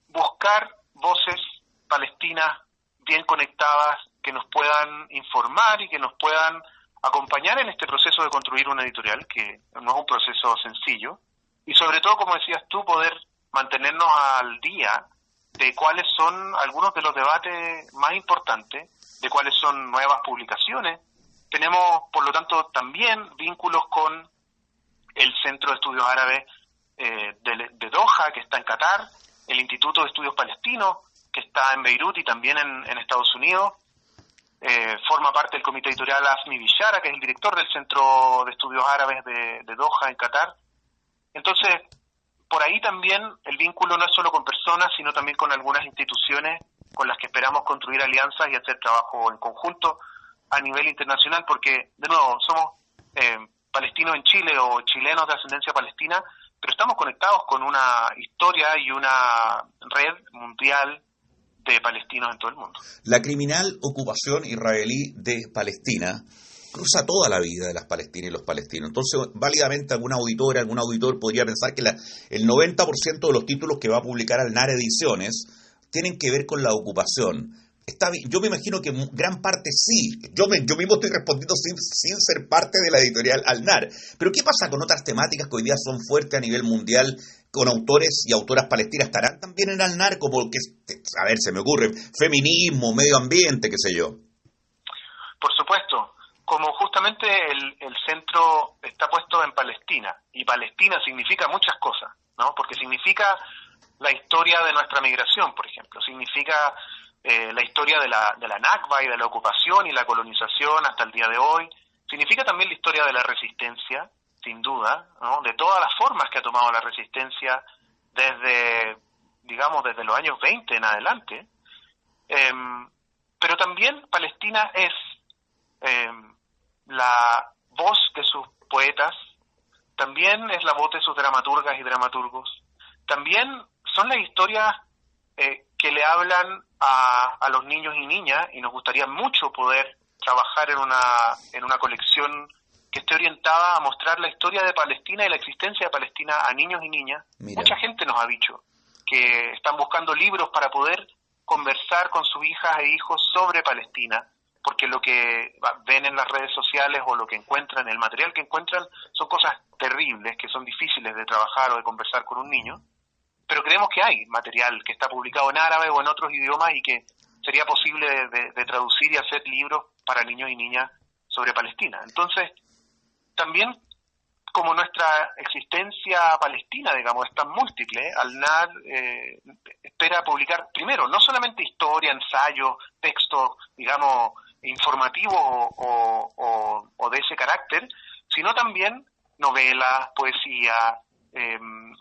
[SPEAKER 7] buscar voces palestinas bien conectadas que nos puedan informar y que nos puedan acompañar en este proceso de construir una editorial, que no es un proceso sencillo, y sobre todo, como decías tú, poder mantenernos al día de cuáles son algunos de los debates más importantes, de cuáles son nuevas publicaciones. Tenemos, por lo tanto, también vínculos con el Centro de Estudios Árabes de Doha, que está en Qatar, el Instituto de Estudios Palestinos, que está en Beirut y también en Estados Unidos. Forma parte del comité editorial Afni Bishara, que es el director del Centro de Estudios Árabes de Doha, en Qatar. Entonces, por ahí también el vínculo no es solo con personas, sino también con algunas instituciones con las que esperamos construir alianzas y hacer trabajo en conjunto a nivel internacional, porque, de nuevo, somos palestinos en Chile o chilenos de ascendencia palestina, pero estamos conectados con una historia y una red mundial de palestinos en todo el mundo.
[SPEAKER 2] La criminal ocupación israelí de Palestina cruza toda la vida de las palestinas y los palestinos. Entonces, válidamente algún auditor podría pensar que el 90% de los títulos que va a publicar Alnar Ediciones tienen que ver con la ocupación. Yo me imagino que gran parte sí. Yo mismo estoy respondiendo sin ser parte de la editorial Alnar. Pero ¿qué pasa con otras temáticas que hoy día son fuertes a nivel mundial, con autores y autoras palestinas? ¿Estarán también en Alnar? Como que, a ver, se me ocurre, feminismo, medio ambiente, qué sé yo.
[SPEAKER 7] Por supuesto. Como justamente el centro está puesto en Palestina, y Palestina significa muchas cosas, ¿no? Porque significa la historia de nuestra migración, por ejemplo, significa la historia de la Nakba y de la ocupación y la colonización hasta el día de hoy, significa también la historia de la resistencia, sin duda, ¿no? De todas las formas que ha tomado la resistencia desde los años 20 en adelante, pero también Palestina es la voz de sus poetas, también es la voz de sus dramaturgas y dramaturgos, también son las historias que le hablan a los niños y niñas, y nos gustaría mucho poder trabajar en una colección que esté orientada a mostrar la historia de Palestina y la existencia de Palestina a niños y niñas. Mira. Mucha gente nos ha dicho que están buscando libros para poder conversar con sus hijas e hijos sobre Palestina, porque lo que ven en las redes sociales o lo que encuentran, el material que encuentran, son cosas terribles, que son difíciles de trabajar o de conversar con un niño, pero creemos que hay material que está publicado en árabe o en otros idiomas y que sería posible de traducir y hacer libros para niños y niñas sobre Palestina. Entonces, también como nuestra existencia palestina, digamos, es tan múltiple, Alnar espera publicar, primero, no solamente historia, ensayos, textos, digamos, informativos o de ese carácter, sino también novelas, poesía,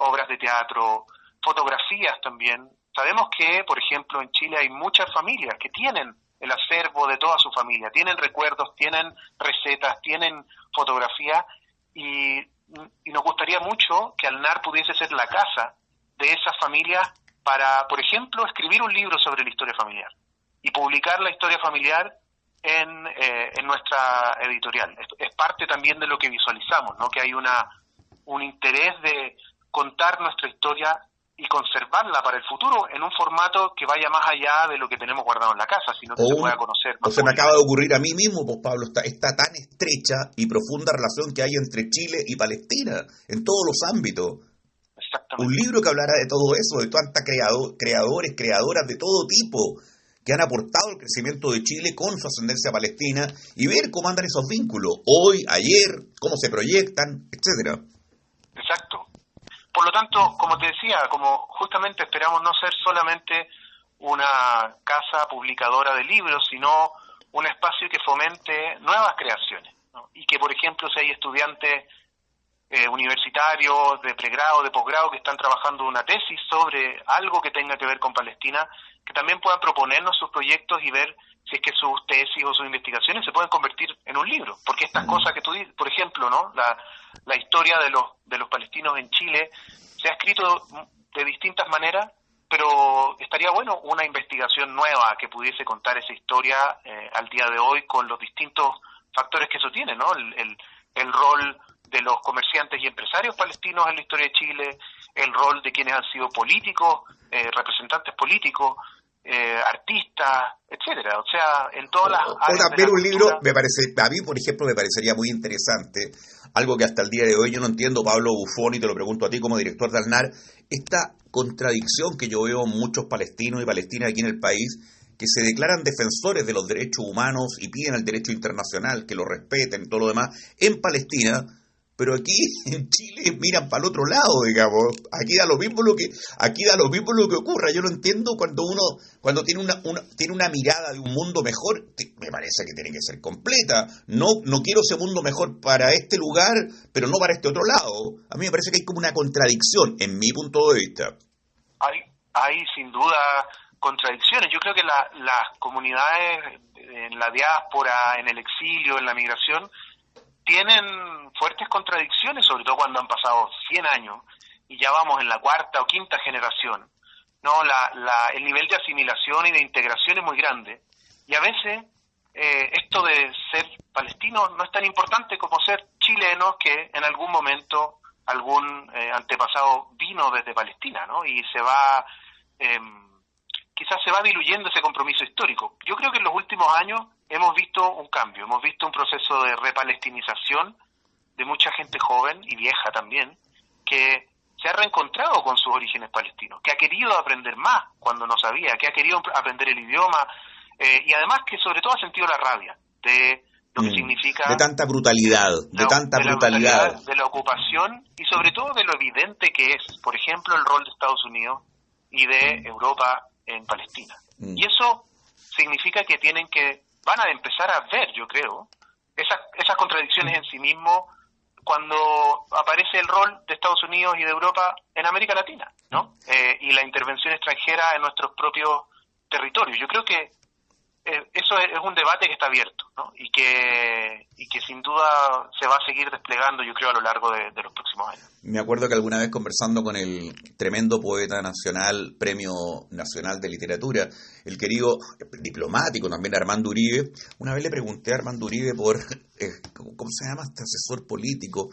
[SPEAKER 7] obras de teatro, fotografías también. Sabemos que, por ejemplo, en Chile hay muchas familias que tienen el acervo de toda su familia, tienen recuerdos, tienen recetas, tienen fotografías, y nos gustaría mucho que Alnar pudiese ser la casa de esas familias para, por ejemplo, escribir un libro sobre la historia familiar y publicar la historia familiar en nuestra editorial. Esto es parte también de lo que visualizamos, ¿no? Que hay un interés de contar nuestra historia y conservarla para el futuro en un formato que vaya más allá de lo que tenemos guardado en la casa, sino que se pueda conocer.
[SPEAKER 2] O se me acaba de ocurrir a mí mismo, pues Pablo, esta tan estrecha y profunda relación que hay entre Chile y Palestina, en todos los ámbitos.
[SPEAKER 7] Exactamente.
[SPEAKER 2] Un libro que hablará de todo eso, de tantas creadores, creadoras de todo tipo, que han aportado el crecimiento de Chile con su ascendencia palestina, y ver cómo andan esos vínculos, hoy, ayer, cómo se proyectan, etcétera.
[SPEAKER 7] Exacto. Por lo tanto, como te decía, como justamente esperamos no ser solamente una casa publicadora de libros, sino un espacio que fomente nuevas creaciones, ¿no? Y que, por ejemplo, si hay estudiantes universitarios de pregrado, de posgrado, que están trabajando una tesis sobre algo que tenga que ver con Palestina, que también puedan proponernos sus proyectos y ver si es que sus tesis o sus investigaciones se pueden convertir en un libro. Porque estas cosas que tú dices, por ejemplo, ¿no? La historia de los palestinos en Chile se ha escrito de distintas maneras, pero estaría bueno una investigación nueva que pudiese contar esa historia al día de hoy, con los distintos factores que eso tiene, ¿no? El rol de los comerciantes y empresarios palestinos en la historia de Chile, el rol de quienes han sido políticos, representantes políticos, artistas, etcétera. O sea, en todas las áreas.
[SPEAKER 2] O también un libro, a mí, por ejemplo, me parecería muy interesante, algo que hasta el día de hoy yo no entiendo, Pablo Bufón, y te lo pregunto a ti como director de Alnar, esta contradicción que yo veo en muchos palestinos y palestinas aquí en el país, que se declaran defensores de los derechos humanos y piden el derecho internacional, que lo respeten y todo lo demás, en Palestina, pero aquí en Chile miran para el otro lado, digamos. Aquí da lo mismo lo que ocurra. Yo no entiendo cuando tiene una mirada de un mundo mejor, me parece que tiene que ser completa. No quiero ese mundo mejor para este lugar, pero no para este otro lado. A mí me parece que hay como una contradicción en mi punto de vista.
[SPEAKER 7] Hay sin duda contradicciones. Yo creo que las comunidades en la diáspora, en el exilio, en la migración, tienen fuertes contradicciones, sobre todo cuando han pasado 100 años y ya vamos en la cuarta o quinta generación, ¿no? El nivel de asimilación y de integración es muy grande, y a veces esto de ser palestino no es tan importante como ser chilenos, que en algún momento algún antepasado vino desde Palestina, ¿no? Y se va quizás se va diluyendo ese compromiso histórico. Yo creo que en los últimos años hemos visto un cambio, hemos visto un proceso de repalestinización de mucha gente joven y vieja también, que se ha reencontrado con sus orígenes palestinos, que ha querido aprender más cuando no sabía, que ha querido aprender el idioma, y además que sobre todo ha sentido la rabia de lo que significa...
[SPEAKER 2] De tanta brutalidad,
[SPEAKER 7] de la ocupación y sobre todo de lo evidente que es, por ejemplo, el rol de Estados Unidos y de Europa en Palestina. Y eso significa que van a empezar a ver, yo creo, esas contradicciones en sí mismos cuando aparece el rol de Estados Unidos y de Europa en América Latina, ¿no? Y la intervención extranjera en nuestros propios territorios. Yo creo que eso es un debate que está abierto, ¿no? Y que sin duda se va a seguir desplegando, yo creo, a lo largo de los próximos años.
[SPEAKER 2] Me acuerdo que alguna vez conversando con el tremendo poeta nacional, Premio Nacional de Literatura, el querido diplomático también Armando Uribe, una vez le pregunté a Armando Uribe por, ¿cómo se llama este asesor político?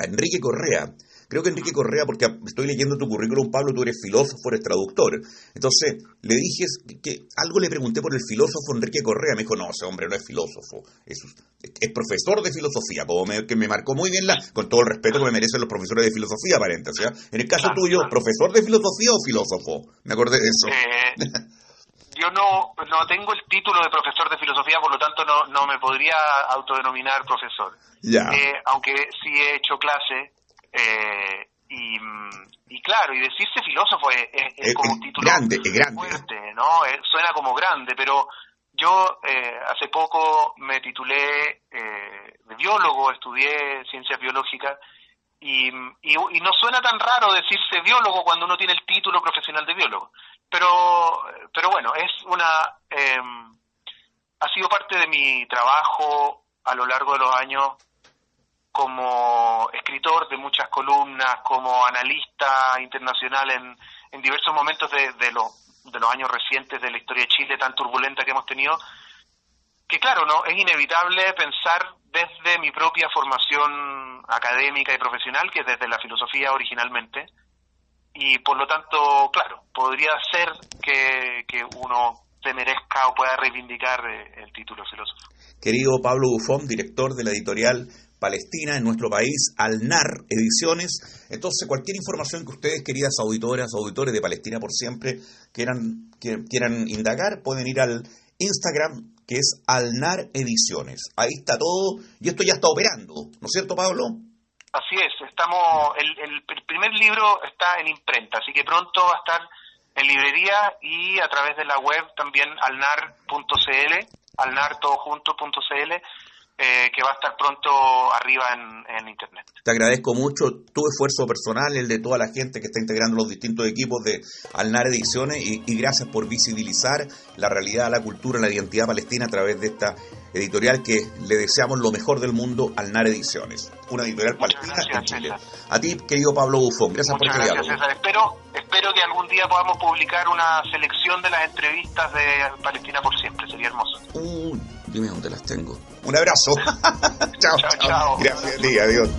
[SPEAKER 2] Enrique Correa. Creo que Enrique Correa, porque estoy leyendo tu currículum, Pablo, tú eres filósofo, eres traductor. Entonces, le dije que algo le pregunté por el filósofo Enrique Correa. Me dijo, no, ese hombre no es filósofo, es profesor de filosofía, que me marcó muy bien, con todo el respeto que me merecen los profesores de filosofía, paréntesis. En el caso tuyo, ¿profesor de filosofía o filósofo? Me acordé de eso.
[SPEAKER 7] Yo no tengo el título de profesor de filosofía, por lo tanto no me podría autodenominar profesor.
[SPEAKER 2] Ya.
[SPEAKER 7] Aunque sí he hecho clase. Y claro, y decirse filósofo es como un título
[SPEAKER 2] grande,
[SPEAKER 7] fuerte, ¿no? Suena como grande, pero yo hace poco me titulé de biólogo, estudié ciencias biológicas y no suena tan raro decirse biólogo cuando uno tiene el título profesional de biólogo, pero bueno, ha sido parte de mi trabajo a lo largo de los años como escritor de muchas columnas, como analista internacional en diversos momentos de los años recientes de la historia de Chile tan turbulenta que hemos tenido, que claro, no es inevitable pensar desde mi propia formación académica y profesional, que es desde la filosofía originalmente, y por lo tanto, claro, podría ser que uno se merezca o pueda reivindicar el título de filósofo.
[SPEAKER 2] Querido Pablo Bufón, director de la editorial Palestina en nuestro país, Alnar Ediciones. Entonces, cualquier información que ustedes, queridas auditoras, auditores de Palestina por Siempre, quieran indagar, pueden ir al Instagram, que es Alnar Ediciones. Ahí está todo, y esto ya está operando, ¿no es cierto, Pablo?
[SPEAKER 7] Así es, el primer libro está en imprenta, así que pronto va a estar en librería y a través de la web también alnar.cl, alnartodojunto.cl, que va a estar pronto arriba en internet.
[SPEAKER 2] Te agradezco mucho tu esfuerzo personal, el de toda la gente que está integrando los distintos equipos de Alnar Ediciones y gracias por visibilizar la realidad, la cultura, la identidad palestina a través de esta editorial que le deseamos lo mejor del mundo, Alnar Ediciones, una editorial palestina en Chile. César. A ti, querido Pablo Bufón, gracias por este diálogo.
[SPEAKER 7] César. Espero que algún día podamos publicar una selección de las entrevistas de Palestina por Siempre, sería hermoso.
[SPEAKER 2] Dime dónde las tengo. Un abrazo. Chao. Gracias a ti, adiós.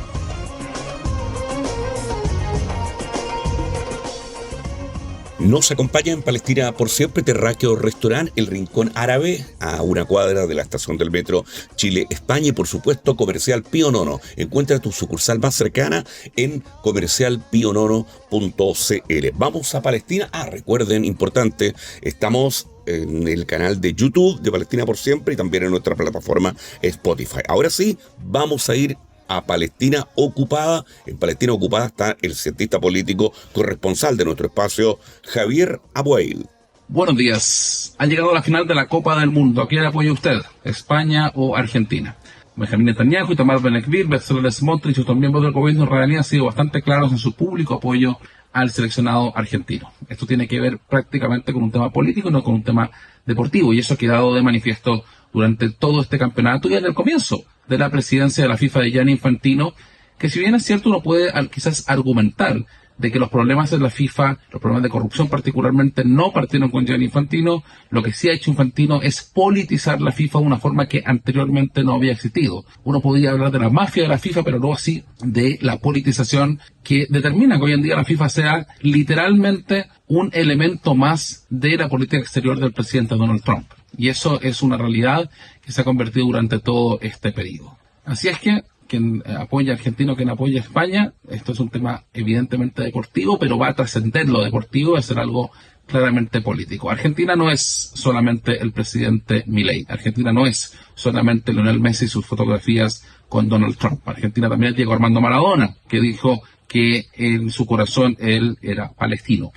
[SPEAKER 2] Nos acompaña en Palestina por Siempre Terráqueo Restaurant, El Rincón Árabe, a una cuadra de la estación del metro Chile-España y por supuesto Comercial Pío Nono. Encuentra tu sucursal más cercana en comercialpionono.cl. Vamos a Palestina. Recuerden, importante, estamos en el canal de YouTube de Palestina por Siempre y también en nuestra plataforma Spotify. Ahora sí, vamos a ir a Palestina Ocupada. En Palestina Ocupada está el cientista político corresponsal de nuestro espacio, Javier Abuaid.
[SPEAKER 8] Buenos días. Han llegado a la final de la Copa del Mundo. ¿A quién apoya usted? ¿España o Argentina? Benjamín Netanyahu, Itamar Ben-Gvir, Bezalel Smotrich y otros miembros del gobierno israelí han sido bastante claros en su público apoyo al seleccionado argentino. Esto tiene que ver prácticamente con un tema político y no con un tema deportivo, y eso ha quedado de manifiesto durante todo este campeonato y desde el comienzo de la presidencia de la FIFA de Gianni Infantino, que si bien es cierto uno puede quizás argumentar de que los problemas en la FIFA, los problemas de corrupción particularmente, no partieron con Gianni Infantino. Lo que sí ha hecho Infantino es politizar la FIFA de una forma que anteriormente no había existido. Uno podría hablar de la mafia de la FIFA, pero no así de la politización que determina que hoy en día la FIFA sea literalmente un elemento más de la política exterior del presidente Donald Trump. Y eso es una realidad que se ha convertido durante todo este periodo. Así es que quien apoya a Argentina o quien apoya a España, esto es un tema evidentemente deportivo, pero va a trascender lo deportivo, va a ser algo claramente político. Argentina no es solamente el presidente Milei, Argentina no es solamente Lionel Messi y sus fotografías con Donald Trump. Argentina también es Diego Armando Maradona, que dijo que en su corazón él era palestino.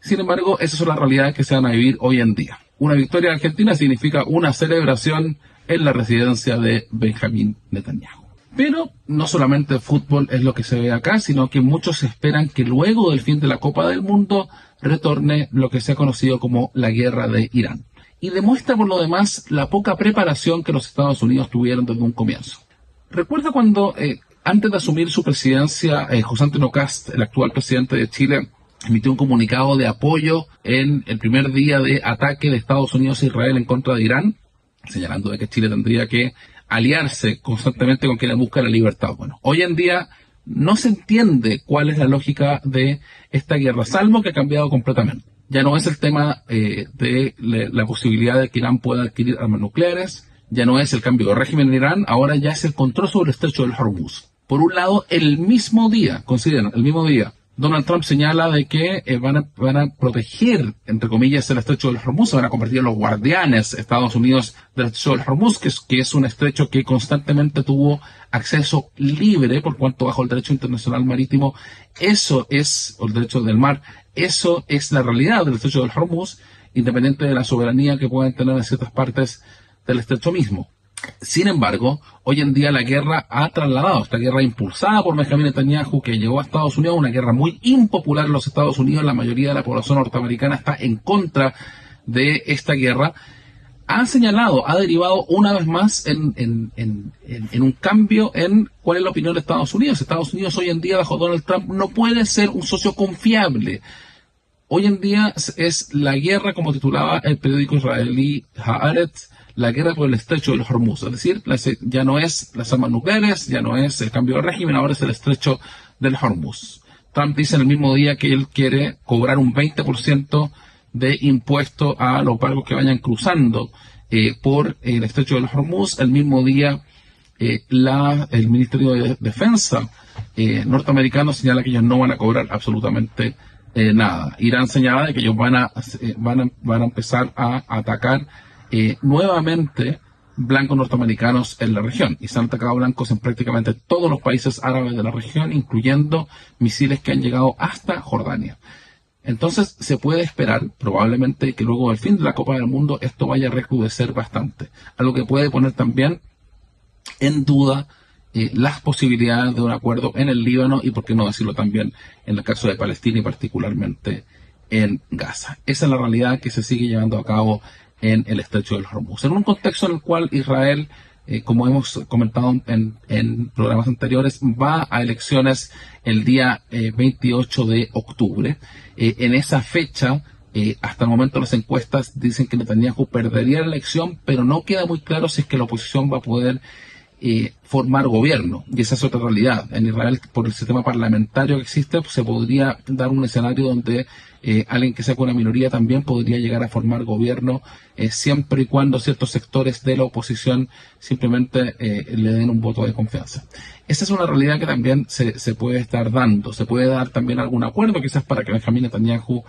[SPEAKER 8] Sin embargo, esas son las realidades que se van a vivir hoy en día. Una victoria de Argentina significa una celebración en la residencia de Benjamín Netanyahu. Pero no solamente el fútbol es lo que se ve acá, sino que muchos esperan que luego del fin de la Copa del Mundo retorne lo que se ha conocido como la guerra de Irán. Y demuestra por lo demás la poca preparación que los Estados Unidos tuvieron desde un comienzo. Recuerda cuando, antes de asumir su presidencia, José Antonio Kast, el actual presidente de Chile, emitió un comunicado de apoyo en el primer día de ataque de Estados Unidos a Israel en contra de Irán, señalando de que Chile tendría que aliarse constantemente con quienes buscan la libertad. Bueno, hoy en día no se entiende cuál es la lógica de esta guerra, salvo que ha cambiado completamente. Ya no es el tema de la posibilidad de que Irán pueda adquirir armas nucleares, ya no es el cambio de régimen en Irán, ahora ya es el control sobre el estrecho del Hormuz. Por un lado, el mismo día, Donald Trump señala de que van a proteger, entre comillas, el estrecho del Hormuz, se van a convertir en los guardianes Estados Unidos del estrecho del Hormuz, que es un estrecho que constantemente tuvo acceso libre por cuanto bajo el derecho internacional marítimo, eso es, o el derecho del mar, eso es la realidad del estrecho del Hormuz, independiente de la soberanía que puedan tener en ciertas partes del estrecho mismo. Sin embargo, hoy en día la guerra ha trasladado, esta guerra impulsada por Benjamín Netanyahu, que llegó a Estados Unidos, una guerra muy impopular en los Estados Unidos, la mayoría de la población norteamericana está en contra de esta guerra, ha señalado, ha derivado una vez más en un cambio en cuál es la opinión de Estados Unidos. Estados Unidos hoy en día, bajo Donald Trump, no puede ser un socio confiable. Hoy en día es la guerra, como titulaba el periódico israelí Haaretz, la guerra por el estrecho del Hormuz, es decir, ya no es las armas nucleares, ya no es el cambio de régimen, ahora es el estrecho del Hormuz. Trump dice en el mismo día que él quiere cobrar un 20% de impuesto a los barcos que vayan cruzando por el estrecho del Hormuz. El mismo día el Ministerio de Defensa norteamericano señala que ellos no van a cobrar absolutamente nada. Irán señala de que ellos van a empezar a atacar nuevamente blancos norteamericanos en la región, y se han atacado blancos en prácticamente todos los países árabes de la región, incluyendo misiles que han llegado hasta Jordania. Entonces se puede esperar probablemente que luego del fin de la Copa del Mundo esto vaya a recrudecer bastante, algo que puede poner también en duda las posibilidades de un acuerdo en el Líbano y por qué no decirlo también en el caso de Palestina y particularmente en Gaza. Esa es la realidad que se sigue llevando a cabo en el estrecho del Hormuz, en un contexto en el cual Israel, como hemos comentado en programas anteriores, va a elecciones el día 28 de octubre. En esa fecha, hasta el momento las encuestas dicen que Netanyahu perdería la elección, pero no queda muy claro si es que la oposición va a poder formar gobierno, y esa es otra realidad. En Israel, por el sistema parlamentario que existe, pues, se podría dar un escenario donde alguien que sea con una minoría también podría llegar a formar gobierno, siempre y cuando ciertos sectores de la oposición simplemente le den un voto de confianza. Esa es una realidad que también se puede estar dando. Se puede dar también algún acuerdo, quizás para que Benjamín Netanyahu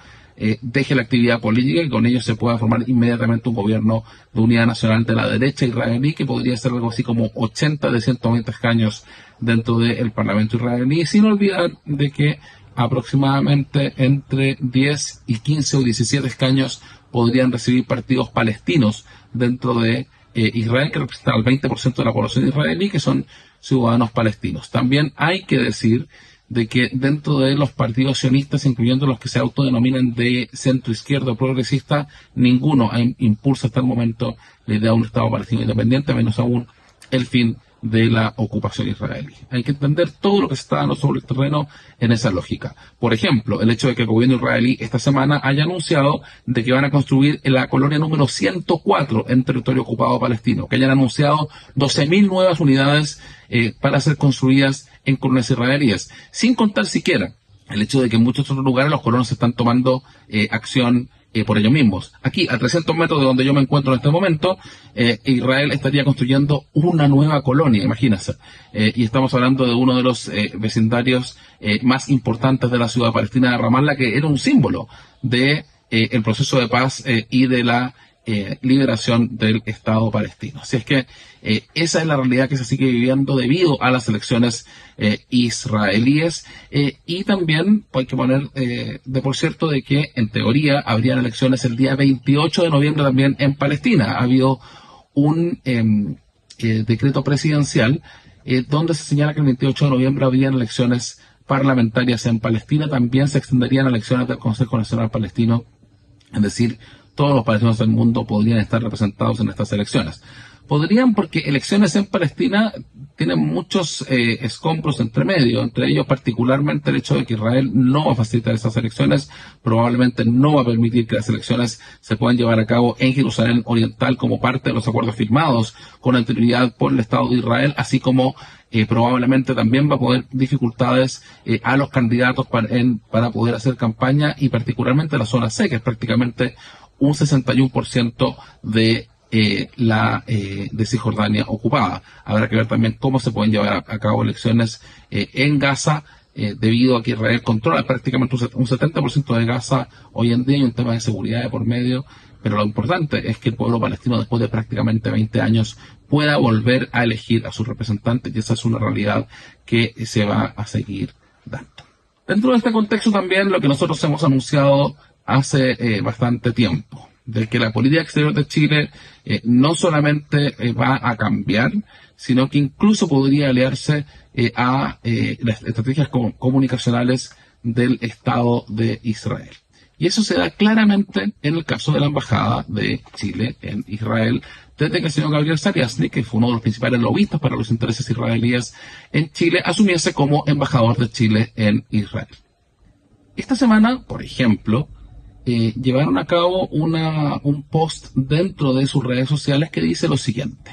[SPEAKER 8] deje la actividad política y con ello se pueda formar inmediatamente un gobierno de unidad nacional de la derecha israelí, que podría ser algo así como 80 de 120 escaños dentro del Parlamento israelí, sin olvidar de que aproximadamente entre 10 y 15 o 17 escaños podrían recibir partidos palestinos dentro de Israel, que representan al 20% de la población israelí, que son ciudadanos palestinos. También hay que decir de que dentro de los partidos sionistas, incluyendo los que se autodenominan de centro izquierdo progresista, ninguno impulsa hasta el momento la idea de un Estado palestino independiente, menos aún el fin de la ocupación israelí. Hay que entender todo lo que se está dando sobre el terreno en esa lógica. Por ejemplo, el hecho de que el gobierno israelí esta semana haya anunciado de que van a construir la colonia número 104 en territorio ocupado palestino, que hayan anunciado 12.000 nuevas unidades para ser construidas en colonias israelíes, sin contar siquiera el hecho de que en muchos otros lugares los colonos están tomando acción por ellos mismos. Aquí, a 300 metros de donde yo me encuentro en este momento, Israel estaría construyendo una nueva colonia, imagínense. Y estamos hablando de uno de los vecindarios más importantes de la ciudad palestina de Ramallah, que era un símbolo de el proceso de paz y de la liberación del Estado palestino. Así es que esa es la realidad que se sigue viviendo debido a las elecciones israelíes, y también hay que poner de por cierto de que en teoría habrían elecciones el día 28 de noviembre también en Palestina. Ha habido un decreto presidencial donde se señala que el 28 de noviembre habrían elecciones parlamentarias en Palestina. También se extenderían elecciones del Consejo Nacional Palestino, es decir, todos los palestinos del mundo podrían estar representados en estas elecciones. Podrían, porque elecciones en Palestina tienen muchos escombros entre medio, entre ellos particularmente el hecho de que Israel no va a facilitar esas elecciones, probablemente no va a permitir que las elecciones se puedan llevar a cabo en Jerusalén Oriental como parte de los acuerdos firmados con anterioridad por el Estado de Israel, así como probablemente también va a poner dificultades a los candidatos para poder hacer campaña, y particularmente la zona C, que es prácticamente un 61% de de Cisjordania ocupada. Habrá que ver también cómo se pueden llevar a cabo elecciones en Gaza, debido a que Israel controla prácticamente un 70% de Gaza hoy en día, y un tema de seguridad de por medio. Pero lo importante es que el pueblo palestino, después de prácticamente 20 años, pueda volver a elegir a sus representantes, y esa es una realidad que se va a seguir dando. Dentro de este contexto también lo que nosotros hemos anunciado hace bastante tiempo, de que la política exterior de Chile no solamente va a cambiar, sino que incluso podría aliarse a las estrategias comunicacionales del Estado de Israel. Y eso se da claramente en el caso de la Embajada de Chile en Israel, desde que el señor Gabriel Sariasny, que fue uno de los principales lobistas para los intereses israelíes en Chile, asumiese como embajador de Chile en Israel. Esta semana, por ejemplo, llevaron a cabo un post dentro de sus redes sociales que dice lo siguiente: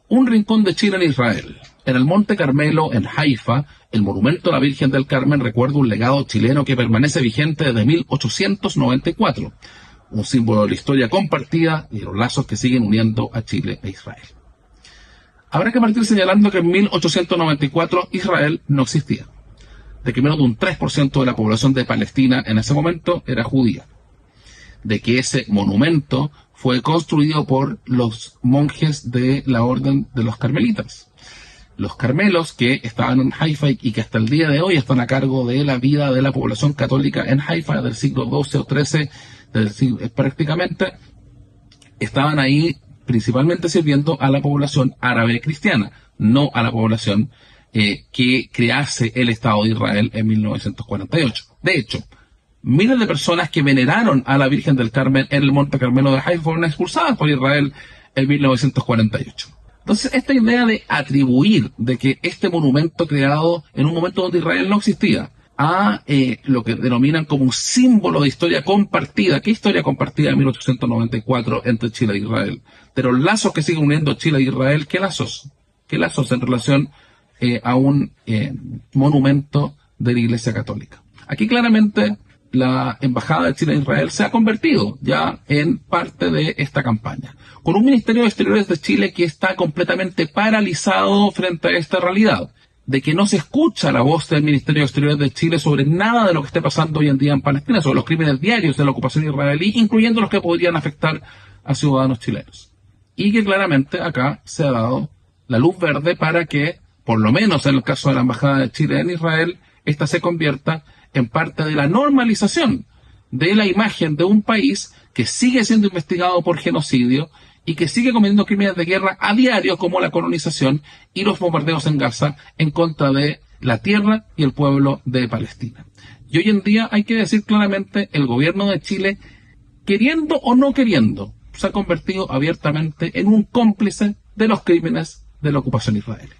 [SPEAKER 8] un rincón de Chile en Israel. En el Monte Carmelo, en Haifa, el monumento a la Virgen del Carmen recuerda un legado chileno que permanece vigente desde 1894, un símbolo de la historia compartida y de los lazos que siguen uniendo a Chile e Israel. Habrá que partir señalando que en 1894 Israel no existía, de que menos de un 3% de la población de Palestina en ese momento era judía, de que ese monumento fue construido por los monjes de la orden de los carmelitas. Los carmelos que estaban en Haifa y que hasta el día de hoy están a cargo de la vida de la población católica en Haifa del siglo XII o XIII, prácticamente, estaban ahí principalmente sirviendo a la población árabe cristiana, no a la población que crease el Estado de Israel en 1948. De hecho, miles de personas que veneraron a la Virgen del Carmen en el Monte Carmelo de Haifa fueron expulsadas por Israel en 1948. Entonces, esta idea de atribuir de que este monumento creado en un momento donde Israel no existía a lo que denominan como un símbolo de historia compartida. ¿Qué historia compartida en 1894 entre Chile e Israel? De los lazos que siguen uniendo Chile e Israel, ¿qué lazos? ¿Qué lazos en relación a un monumento de la Iglesia Católica? Aquí claramente la Embajada de Chile en Israel se ha convertido ya en parte de esta campaña, con un Ministerio de Exteriores de Chile que está completamente paralizado frente a esta realidad, de que no se escucha la voz del Ministerio de Exteriores de Chile sobre nada de lo que esté pasando hoy en día en Palestina, sobre los crímenes diarios de la ocupación israelí, incluyendo los que podrían afectar a ciudadanos chilenos. Y que claramente acá se ha dado la luz verde para que, por lo menos en el caso de la Embajada de Chile en Israel, esta se convierta en parte de la normalización de la imagen de un país que sigue siendo investigado por genocidio y que sigue cometiendo crímenes de guerra a diario, como la colonización y los bombardeos en Gaza en contra de la tierra y el pueblo de Palestina. Y hoy en día hay que decir claramente, el gobierno de Chile, queriendo o no queriendo, se ha convertido abiertamente en un cómplice de los crímenes de la ocupación israelí.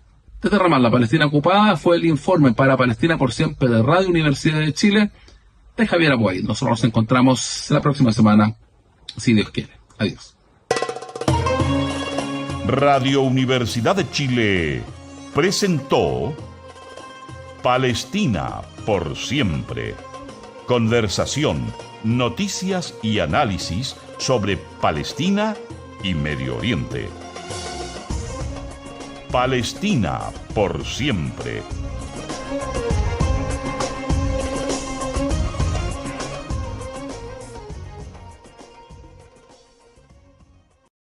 [SPEAKER 8] Desde Ramallah, Palestina Ocupada, fue el informe para Palestina por Siempre de Radio Universidad de Chile de Javier Abuay. Nosotros nos encontramos la próxima semana, si Dios quiere. Adiós.
[SPEAKER 1] Radio Universidad de Chile presentó Palestina por Siempre. Conversación, noticias y análisis sobre Palestina y Medio Oriente. Palestina por Siempre.